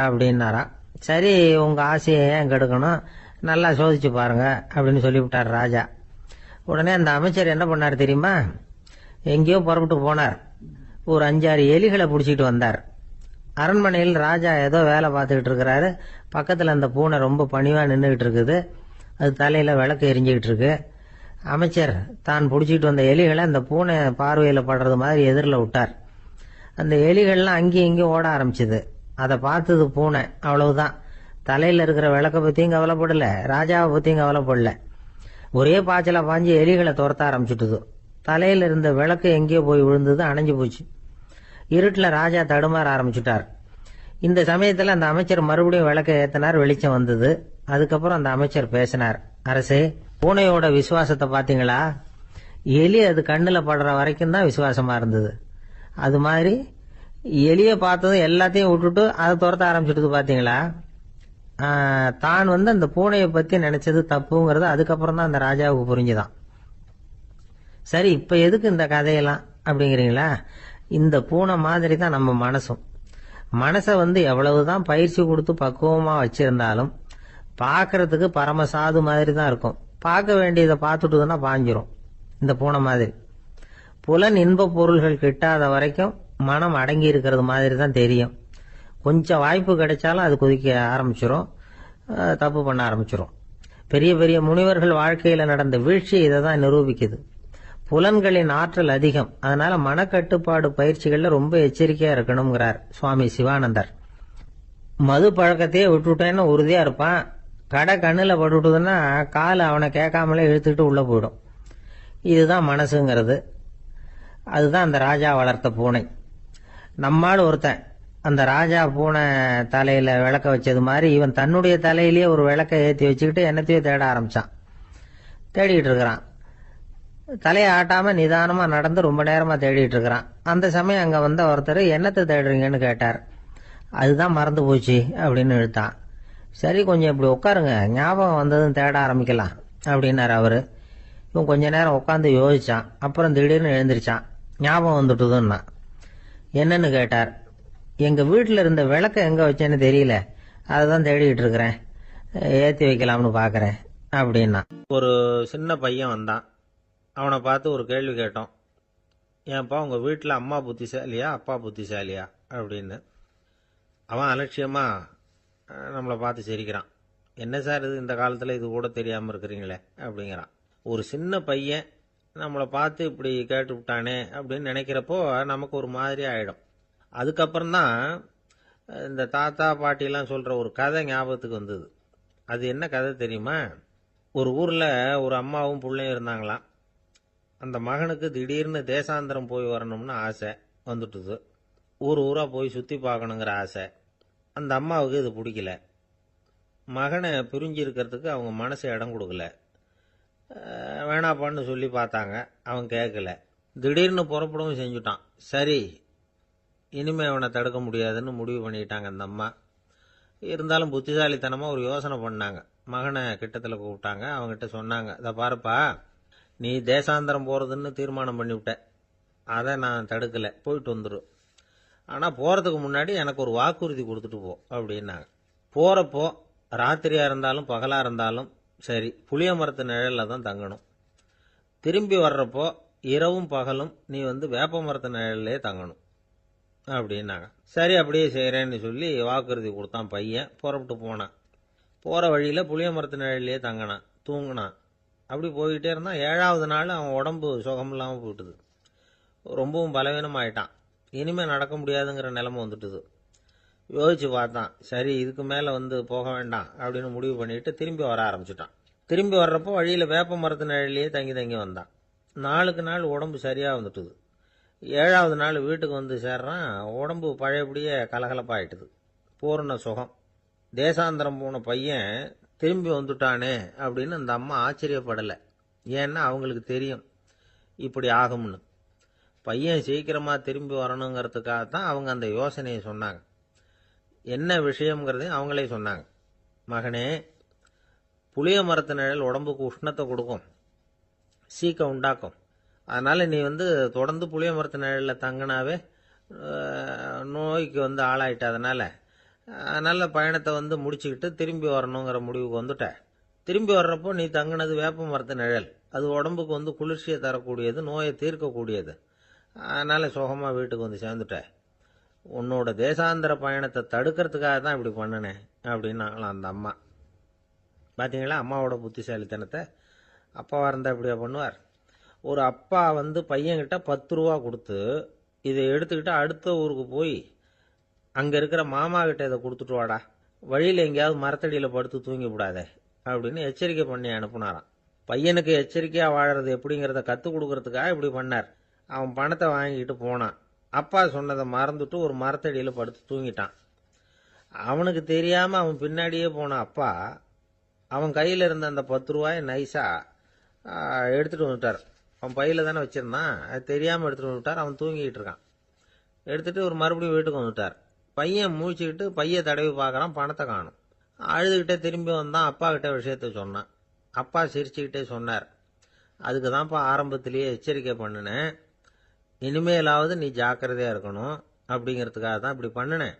அப்படின்னாராம். சரி உங்க ஆசையை ஏன் கெடுக்கணும், நல்லா சோதிச்சு பாருங்க அப்படின்னு சொல்லிவிட்டார் ராஜா. உடனே அந்த அமைச்சர் என்ன பண்ணார் தெரியுமா? எங்கேயோ புறப்பட்டு போனார். ஒரு 5-6 எலிகளை பிடிச்சிட்டு வந்தார். அரண்மனையில் ராஜா ஏதோ வேலை பார்த்துக்கிட்டு இருக்கிறாரு. பக்கத்தில் அந்த பூனை ரொம்ப பணிவாக நின்றுக்கிட்டு இருக்குது. அது தலையில் விளக்கு எரிஞ்சுக்கிட்டு இருக்கு. அமைச்சர் தான் பிடிச்சிட்டு வந்த எலிகளை அந்த பூனை பார்வையில் படுறது மாதிரி எதிரில் விட்டார். அந்த எலிகள்லாம் அங்கேயும் இங்கேயும் ஓட ஆரம்பிச்சுது. அதை பார்த்தது பூனை. அவ்வளவுதான். தலையில் இருக்கிற விளக்கை பற்றியும் கவலைப்படல, ராஜாவை பற்றியும் கவலைப்படல. ஒரே பாய்ச்சலா பாஞ்சு எலிகளை துரத்த ஆரம்பிச்சுட்டுது. தலையில் இருந்த விளக்கு எங்கேயோ போய் விழுந்தது, அணைஞ்சு போச்சு. இருட்டில் ராஜா தடுமாற ஆரம்பிச்சுட்டார். இந்த சமயத்தில் அந்த அமைச்சர் மறுபடியும் விளக்கை ஏற்றினார். வெளிச்சம் வந்தது. அதுக்கப்புறம் அந்த அமைச்சர் பேசினார். அரசே, பூனையோட விசுவாசத்தை பார்த்தீங்களா? எலி அது கண்ணில் படுற வரைக்கும் தான் விசுவாசமா இருந்தது. அது மாதிரி எலியை பார்த்ததும் எல்லாத்தையும் விட்டுட்டு அதை துரத்த ஆரம்பிச்சுட்டு பார்த்தீங்களா? தான் அந்த பூனையை பற்றி நினைச்சது தப்புங்கிறது அதுக்கப்புறம் தான் அந்த ராஜாவுக்கு புரிஞ்சுதான். சரி, இப்போ எதுக்கு இந்த கதையெல்லாம் அப்படிங்கிறீங்களா? இந்த பூனை மாதிரி தான் நம்ம மனசும். மனசை எவ்வளவுதான் பயிற்சி கொடுத்து பக்குவமாக வச்சிருந்தாலும் பார்க்கறதுக்கு பரமசாது மாதிரி தான் இருக்கும். பார்க்க வேண்டியதை பார்த்துட்டுதுன்னா பாஞ்சிரும். இந்த பூனை மாதிரி புலன் இன்ப பொருள்கள் கிட்டாத வரைக்கும் மனம் அடங்கி இருக்கிறது மாதிரி தான் தெரியும். கொஞ்சம் வாய்ப்பு கிடைச்சாலும் அது குதிக்க ஆரம்பிச்சிரும், தப்பு பண்ண ஆரம்பிச்சிரும். பெரிய பெரிய முனிவர்கள் வாழ்க்கையில் நடந்த வீழ்ச்சி இதை தான் நிரூபிக்குது. புலன்களின் ஆற்றல் அதிகம். அதனால மனக்கட்டுப்பாடு பயிற்சிகள்ல ரொம்ப எச்சரிக்கையா இருக்கணுங்கிறார் சுவாமி சிவானந்தர். மது பழக்கத்தையே விட்டுட்டேன்னு உறுதியா இருப்பான். கடை கண்ணில் பட்டுவிட்டதுன்னா கால் அவனை கேட்காமலே இழுத்துக்கிட்டு உள்ள போயிடும். இதுதான் மனசுங்கிறது. அதுதான் அந்த ராஜா வளர்த்த பூனை. நம்மால் ஒருத்தன் அந்த ராஜா பூனை தலையில விளக்க வச்சது மாதிரி இவன் தன்னுடைய தலையிலேயே ஒரு விளக்கை ஏற்றி வச்சுக்கிட்டு என்னத்தையோ தேட ஆரம்பிச்சான். தேடிக்கிட்டு இருக்கிறான். தலையை ஆட்டாம நிதானமா நடந்து ரொம்ப நேரமா தேடிட்டு இருக்கிறான். அந்த சமயம் அங்க வந்த ஒருத்தர் என்னத்தை தேடுறீங்கன்னு கேட்டார். அதுதான் மறந்து போச்சு அப்படின்னு இழுத்தான். சரி, கொஞ்சம் இப்படி உட்காருங்க, ஞாபகம் வந்ததுன்னு தேட ஆரம்பிக்கலாம் அப்படின்னாரு அவரு. இவன் கொஞ்ச நேரம் உட்காந்து யோசிச்சான். அப்புறம் திடீர்னு எழுந்திரிச்சான். ஞாபகம் வந்துட்டுதுன்னா. என்னன்னு கேட்டார். எங்க வீட்டில் இருந்த விளக்க எங்க வச்சேன்னு தெரியல, அதுதான் தேடிக்கிட்டு இருக்கிறேன், ஏற்றி வைக்கலாம்னு பாக்குறேன் அப்படின்னா. ஒரு சின்ன பையன் வந்தான். அவனை பார்த்து ஒரு கேள்வி கேட்டோம். ஏன்ப்பா உங்கள் வீட்டில் அம்மா புத்திசாலியா அப்பா புத்திசாலியா அப்படின்னு. அவன் அலட்சியமாக நம்மளை பார்த்து சிரிக்கிறான். என்ன சார் இது, இந்த காலத்தில் இது கூட தெரியாமல் இருக்கிறீங்களே அப்படிங்கிறான். ஒரு சின்ன பையன் நம்மளை பார்த்து இப்படி கேட்டு விட்டானே அப்படின்னு நினைக்கிறப்போ நமக்கு ஒரு மாதிரி ஆகிடும். அதுக்கப்புறம்தான் இந்த தாத்தா பாட்டிலாம் சொல்கிற ஒரு கதை ஞாபகத்துக்கு வந்தது. அது என்ன கதை தெரியுமா? ஒரு ஊரில் ஒரு அம்மாவும் பிள்ளையும் இருந்தாங்களாம். அந்த மகனுக்கு திடீர்னு தேசாந்திரம் போய் வரணும்னு ஆசை வந்துட்டுது. ஊராக போய் சுற்றி பார்க்கணுங்கிற ஆசை. அந்த அம்மாவுக்கு இது பிடிக்கல. மகனை பிரிஞ்சு இருக்கிறதுக்கு அவங்க மனசு இடம் கொடுக்கல. வேணாப்பான்னு சொல்லி பார்த்தாங்க, அவன் கேட்கல. திடீர்னு புறப்படவும் செஞ்சுட்டான். சரி, இனிமே அவனை தடுக்க முடியாதுன்னு முடிவு பண்ணிட்டாங்க அந்த அம்மா. இருந்தாலும் புத்திசாலித்தனமாக ஒரு யோசனை பண்ணாங்க. மகனை கிட்டத்தில் கூப்பிட்டாங்க. அவங்ககிட்ட சொன்னாங்க, இதை பாருப்பா, நீ தேசாந்திரம் போகிறதுன்னு தீர்மானம் பண்ணிவிட்ட, அதை நான் தடுக்கலை, போயிட்டு வந்துடும். ஆனால் போகிறதுக்கு முன்னாடி எனக்கு ஒரு வாக்குறுதி கொடுத்துட்டு போ அப்படின்னாங்க. போகிறப்போ ராத்திரியாக இருந்தாலும் பகலாக இருந்தாலும் சரி, புளிய மரத்து நிழலில் தான் தங்கணும். திரும்பி வர்றப்போ இரவும் பகலும் நீ வேப்ப மரத்து நிழல்லே தங்கணும் அப்படின்னாங்க. சரி, அப்படியே செய்கிறேன்னு சொல்லி வாக்குறுதி கொடுத்தான் பையன். புறப்பட்டு போனான். போகிற வழியில் புளிய மரத்து நிழல்லையே தங்கினான், தூங்கினான். அப்படி போய்கிட்டே இருந்தான். 7வது நாள் அவன் உடம்பு சுகமில்லாமல் போயிட்டுது. ரொம்பவும் பலவீனமாயிட்டான். இனிமேல் நடக்க முடியாதுங்கிற நிலைமை வந்துட்டுது. யோசிச்சு பார்த்தான். சரி, இதுக்கு மேலே போக வேண்டாம் அப்படின்னு முடிவு பண்ணிட்டு திரும்பி வர ஆரம்பிச்சிட்டான். திரும்பி வர்றப்போ வழியில் வேப்ப மரத்து நிழல்லையே தங்கி தங்கி வந்தான். நாளுக்கு நாள் உடம்பு சரியாக வந்துட்டுது. 7வது நாள் வீட்டுக்கு சேர்றான். உடம்பு பழையபடியே கலகலப்பாயிட்டுது. பூர்ண சுகம். தேசாந்திரம் போன பையன் திரும்பி வந்துட்டானே அப்படின்னு அந்த அம்மா ஆச்சரியப்படலை. ஏன்னா அவங்களுக்கு தெரியும் இப்படி ஆகும்னு. பையன் சீக்கிரமாக திரும்பி வரணுங்கிறதுக்காக தான் அவங்க அந்த யோசனையை சொன்னாங்க. என்ன விஷயங்கிறதையும் அவங்களே சொன்னாங்க. மகனே, புளிய மரத்து நிழல் உடம்புக்கு உஷ்ணத்தை கொடுக்கும், சீக்கம் உண்டாக்கும். அதனால் நீ தொடர்ந்து புளிய மரத்து நிழலில் தங்கினாவே நோய்க்கு ஆளாயிட்ட. அதனால் பயணத்தை முடிச்சுக்கிட்டு திரும்பி வரணுங்கிற முடிவுக்கு வந்துட்ட. திரும்பி வர்றப்போ நீ தங்கினது வேப்ப மரத்து நிழல். அது உடம்புக்கு குளிர்ச்சியை தரக்கூடியது, நோயை தீர்க்கக்கூடியது. அதனால சுகமா வீட்டுக்கு சேர்ந்துட்ட. உன்னோட தேசாந்திர பயணத்தை தடுக்கிறதுக்காக தான் இப்படி பண்ணினேன் அப்படின்னாங்களாம் அந்த அம்மா. பார்த்தீங்களா அம்மாவோட புத்திசாலித்தனத்தை? அப்பாவாக இருந்தால் இப்படியா பண்ணுவார்? ஒரு அப்பா பையன்கிட்ட 10 ரூபா கொடுத்து இதை எடுத்துக்கிட்டு அடுத்த ஊருக்கு போய் அங்கே இருக்கிற மாமா கிட்ட இதை கொடுத்துட்டு வாடா, வழியில் எங்கேயாவது மரத்தடியில் படுத்து தூங்கி விடாதே அப்படின்னு எச்சரிக்கை பண்ணி அனுப்புனாராம். பையனுக்கு எச்சரிக்கையாக வாழறது எப்படிங்கிறத கற்றுக் கொடுக்கறதுக்காக இப்படி பண்ணார். அவன் பணத்தை வாங்கிட்டு போனான். அப்பா சொன்னதை மறந்துட்டு ஒரு மரத்தடியில் படுத்து தூங்கிட்டான். அவனுக்கு தெரியாமல் அவன் பின்னாடியே போன அப்பா அவன் கையில் இருந்த அந்த 10 ரூபாயை நைஸாக எடுத்துகிட்டு வந்துட்டார். அவன் பையில் தானே வச்சிருந்தான், அது தெரியாமல் எடுத்துகிட்டு வந்துட்டார். அவன் தூங்கிக்கிட்டு இருக்கான். எடுத்துகிட்டு ஒரு மறுபடியும் வீட்டுக்கு வந்துட்டார். பையன் மூழ்கிக்கிட்டு பையை தடவி பார்க்குறான், பணத்தை காணும். அழுதுகிட்டே திரும்பி வந்தான். அப்பா கிட்ட விஷயத்த சொன்னான். அப்பா சிரிச்சுக்கிட்டே சொன்னார், அதுக்கு தான்ப்பா ஆரம்பத்திலேயே எச்சரிக்கை பண்ணினேன், இனிமேலாவது நீ ஜாக்கிரதையாக இருக்கணும் அப்படிங்கிறதுக்காக தான் இப்படி பண்ணினேன்.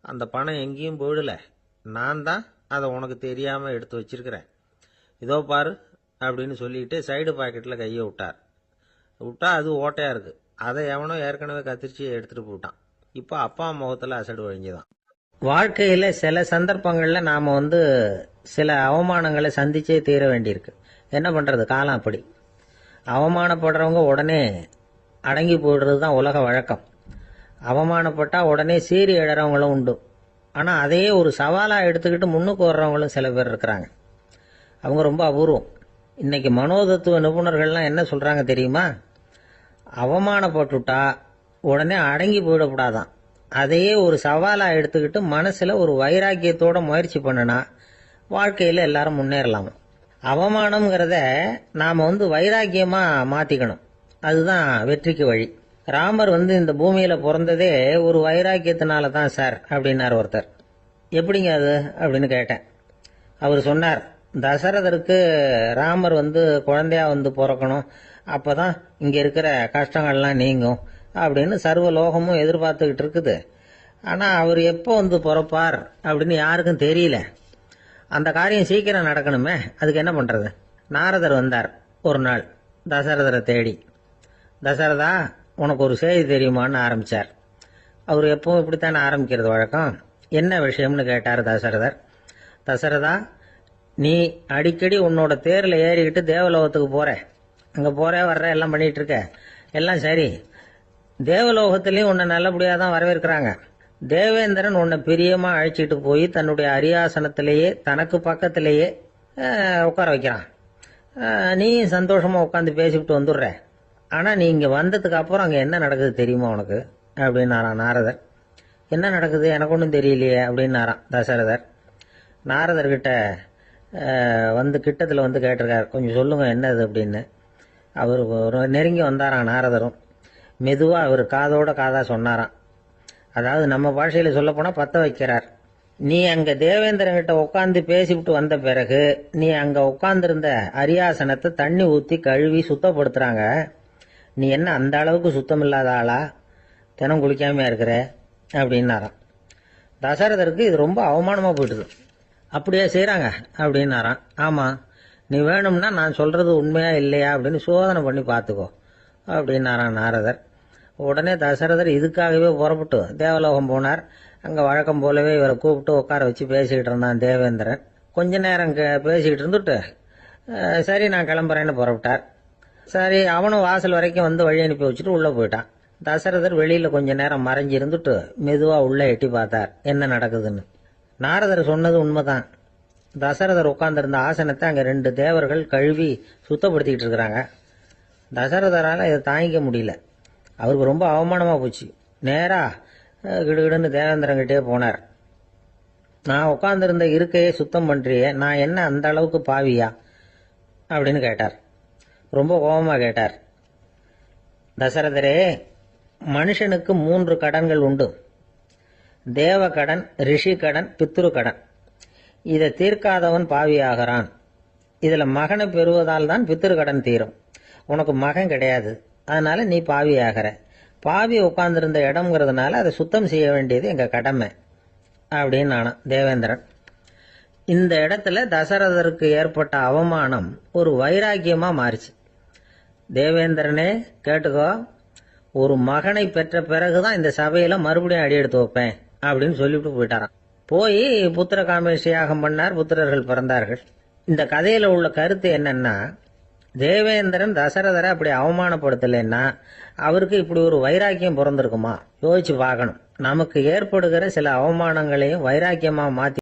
அந்த பணம் எங்கேயும் போயிடல, நான் தான் அதை உனக்கு தெரியாமல் எடுத்து வச்சிருக்கிறேன். இதோ பாரு அப்படின்னு சொல்லிட்டு சைடு பாக்கெட்டில் கையை விட்டா அது ஓட்டையாக இருக்குது. அதை எவனோ ஏற்கனவே கத்திரிச்சியை எடுத்துகிட்டு போட்டான். இப்போ அப்பா முகத்தில் அசடு வழிஞ்சுதான். வாழ்க்கையில் சில சந்தர்ப்பங்களில் நாம் சில அவமானங்களை சந்திச்சே தீர வேண்டியிருக்கு. என்ன பண்ணுறது, காலம் அப்படி. அவமானப்படுறவங்க உடனே அடங்கி போயிடுறது தான் உலக வழக்கம். அவமானப்பட்டால் உடனே சீறி எழறவங்களும் உண்டு. ஆனால் அதையே ஒரு சவாலாக எடுத்துக்கிட்டு முன்னுக்கு வர்றவங்களும் சில பேர் இருக்கிறாங்க. அவங்க ரொம்ப அபூர்வம். இன்னைக்கு மனோதத்துவ நிபுணர்கள்லாம் என்ன சொல்கிறாங்க தெரியுமா? அவமானப்பட்டுட்டா உடனே அடங்கி போயிடக்கூடாதான். அதையே ஒரு சவாலாக எடுத்துக்கிட்டு மனசில் ஒரு வைராக்கியத்தோட முயற்சி பண்ணினா வாழ்க்கையில் எல்லாரும் முன்னேறலாம். அவமானம்ங்கிறத நாம் வைராக்கியமாக மாற்றிக்கணும். அதுதான் வெற்றிக்கு வழி. ராமர் இந்த பூமியில் பிறந்ததே ஒரு வைராக்கியத்தினால தான் சார் அப்படின்னார் ஒருத்தர். எப்படிங்க அது அப்படின்னு கேட்டேன். அவர் சொன்னார், தசரதருக்கு ராமர் குழந்தையா பிறக்கணும், அப்போ தான் இங்கே இருக்கிற கஷ்டங்கள்லாம் நீங்கும் அப்படின்னு சர்வ லோகமும் எதிர்பார்த்துக்கிட்டு இருக்குது. ஆனால் அவர் எப்போ பிறப்பார் அப்படின்னு யாருக்கும் தெரியல. அந்த காரியம் சீக்கிரம் நடக்கணுமே, அதுக்கு என்ன பண்ணுறது? நாரதர் வந்தார் ஒரு நாள் தசரதரை தேடி. தசரதா, உனக்கு ஒரு செய்தி தெரியுமான்னு ஆரம்பித்தார். அவர் எப்பவும் இப்படித்தானே ஆரம்பிக்கிறது வழக்கம். என்ன விஷயம்னு கேட்டார் தசரதர். தசரதா, நீ அடிக்கடி உன்னோட தேரில் ஏறிக்கிட்டு தேவலோகத்துக்கு போகிற, அங்கே போகிற வர்ற எல்லாம் பண்ணிகிட்டு இருக்க, எல்லாம் சரி. தேவலோகத்திலையும் உன்னை நல்லபடியாக தான் வரவேற்கிறாங்க. தேவேந்திரன் உன்னை பிரியமாக அழைச்சிட்டு போய் தன்னுடைய அரியாசனத்திலேயே தனக்கு பக்கத்திலேயே உட்கார வைக்கிறான். நீயும் சந்தோஷமாக உட்காந்து பேசிவிட்டு வந்துடுற. ஆனால் நீ இங்கே வந்ததுக்கு அப்புறம் அங்கே என்ன நடக்குது தெரியுமா உனக்கு அப்படின்னாரான் நாரதர். என்ன நடக்குது எனக்கு ஒன்றும் தெரியலையே அப்படின்னாரான் தசரதர். நாரதர்கிட்ட கிட்டத்தில் கேட்டிருக்கார், கொஞ்சம் சொல்லுங்க என்னது அப்படின்னு. அவர் நெருங்கி வந்தாராம் நாரதரும். மெதுவாக அவர் காதோட காதாக சொன்னாராம். அதாவது நம்ம பாஷையில் சொல்லப்போனால் பற்ற வைக்கிறார். நீ அங்கே தேவேந்திரன்கிட்ட உட்காந்து பேசிவிட்டு வந்த பிறகு நீ அங்கே உட்காந்துருந்த அரியாசனத்தை தண்ணி ஊற்றி கழுவி சுத்தப்படுத்துகிறாங்க. நீ என்ன அந்த அளவுக்கு சுத்தம் இல்லாத ஆளா, தினம் குளிக்காமையா இருக்கிற அப்படின்னாராம். தசரதருக்கு இது ரொம்ப அவமானமாக போயிடுது. அப்படியே செய்கிறாங்க அப்படின்னாராம். ஆமாம், நீ வேணும்னா நான் சொல்கிறது உண்மையா இல்லையா அப்படின்னு சோதனை பண்ணி பார்த்துக்கோ அப்படின்னாரான் நாரதர். உடனே தசரதர் இதுக்காகவே புறப்பட்டு தேவலோகம் போனார். அங்கே வழக்கம் போலவே இவரை கூப்பிட்டு உட்கார வச்சு பேசிக்கிட்டு இருந்தான் தேவேந்திரன். கொஞ்ச நேரம் பேசிக்கிட்டு இருந்துட்டு சரி நான் கிளம்புறேன்னு புறப்பட்டார். சரி, அவனும் வாசல் வரைக்கும் வழி அனுப்பி வச்சுட்டு உள்ளே போயிட்டான். தசரதர் வெளியில் கொஞ்ச நேரம் மறைஞ்சி இருந்துட்டு மெதுவாக உள்ளே எட்டி பார்த்தார் என்ன நடக்குதுன்னு. நாரதர் சொன்னது உண்மைதான். தசரதர் உட்கார்ந்திருந்த ஆசனத்தை அங்கே 2 தேவர்கள் கழுவி சுத்தப்படுத்திக்கிட்டு இருக்கிறாங்க. தசரதரால் இதை தாங்கிக்க முடியல. அவருக்கு ரொம்ப அவமானமாக போச்சு. நேராக கிடுகிடுன்னு தேவேந்திரங்கிட்டே போனார். நான் உட்கார்ந்திருந்த இருக்கையே சுத்தம் பண்ணுறியே, நான் என்ன அந்த அளவுக்கு பாவியா அப்படின்னு கேட்டார். ரொம்ப கோபமாக கேட்டார். தசரதரே, மனுஷனுக்கு 3 கடன்கள் உண்டு. தேவ கடன், ரிஷி கடன், பித்ரு கடன். இதை தீர்க்காதவன் பாவியாகிறான். இதில் மகனை பெறுவதால் தான் பித்ரு கடன் தீரும். உனக்கு மகன் கிடையாது, அதனால நீ பாவியாகிற. பாவி உட்கார்ந்திருந்த இடம்ங்கிறதுனால அதை சுத்தம் செய்ய வேண்டியது எங்கள் கடமை அப்படின்னு நானும் தேவேந்திரன். இந்த இடத்துல தசரதருக்கு ஏற்பட்ட அவமானம் ஒரு வைராக்கியமா மாறிச்சு. தேவேந்திரனே கேட்டுக்கோ, ஒரு மகனை பெற்ற பிறகுதான் இந்த சபையில மறுபடியும் அடி எடுத்து வைப்பேன் அப்படின்னு சொல்லிவிட்டு போயிட்டாராம். போய் புத்திர காமேஷ் யாகம் பண்ணார், புத்திரர்கள் பிறந்தார்கள். இந்த கதையில உள்ள கருத்து என்னன்னா, தேவேந்திரன் தசரதரை அப்படி அவமானப்படுத்தலைன்னா அவருக்கு இப்படி ஒரு வைராக்கியம் பிறந்திருக்குமா? யோசிச்சு பார்க்கணும். நமக்கு ஏற்படுகிற சில அவமானங்களையும் வைராக்கியமா மாத்தி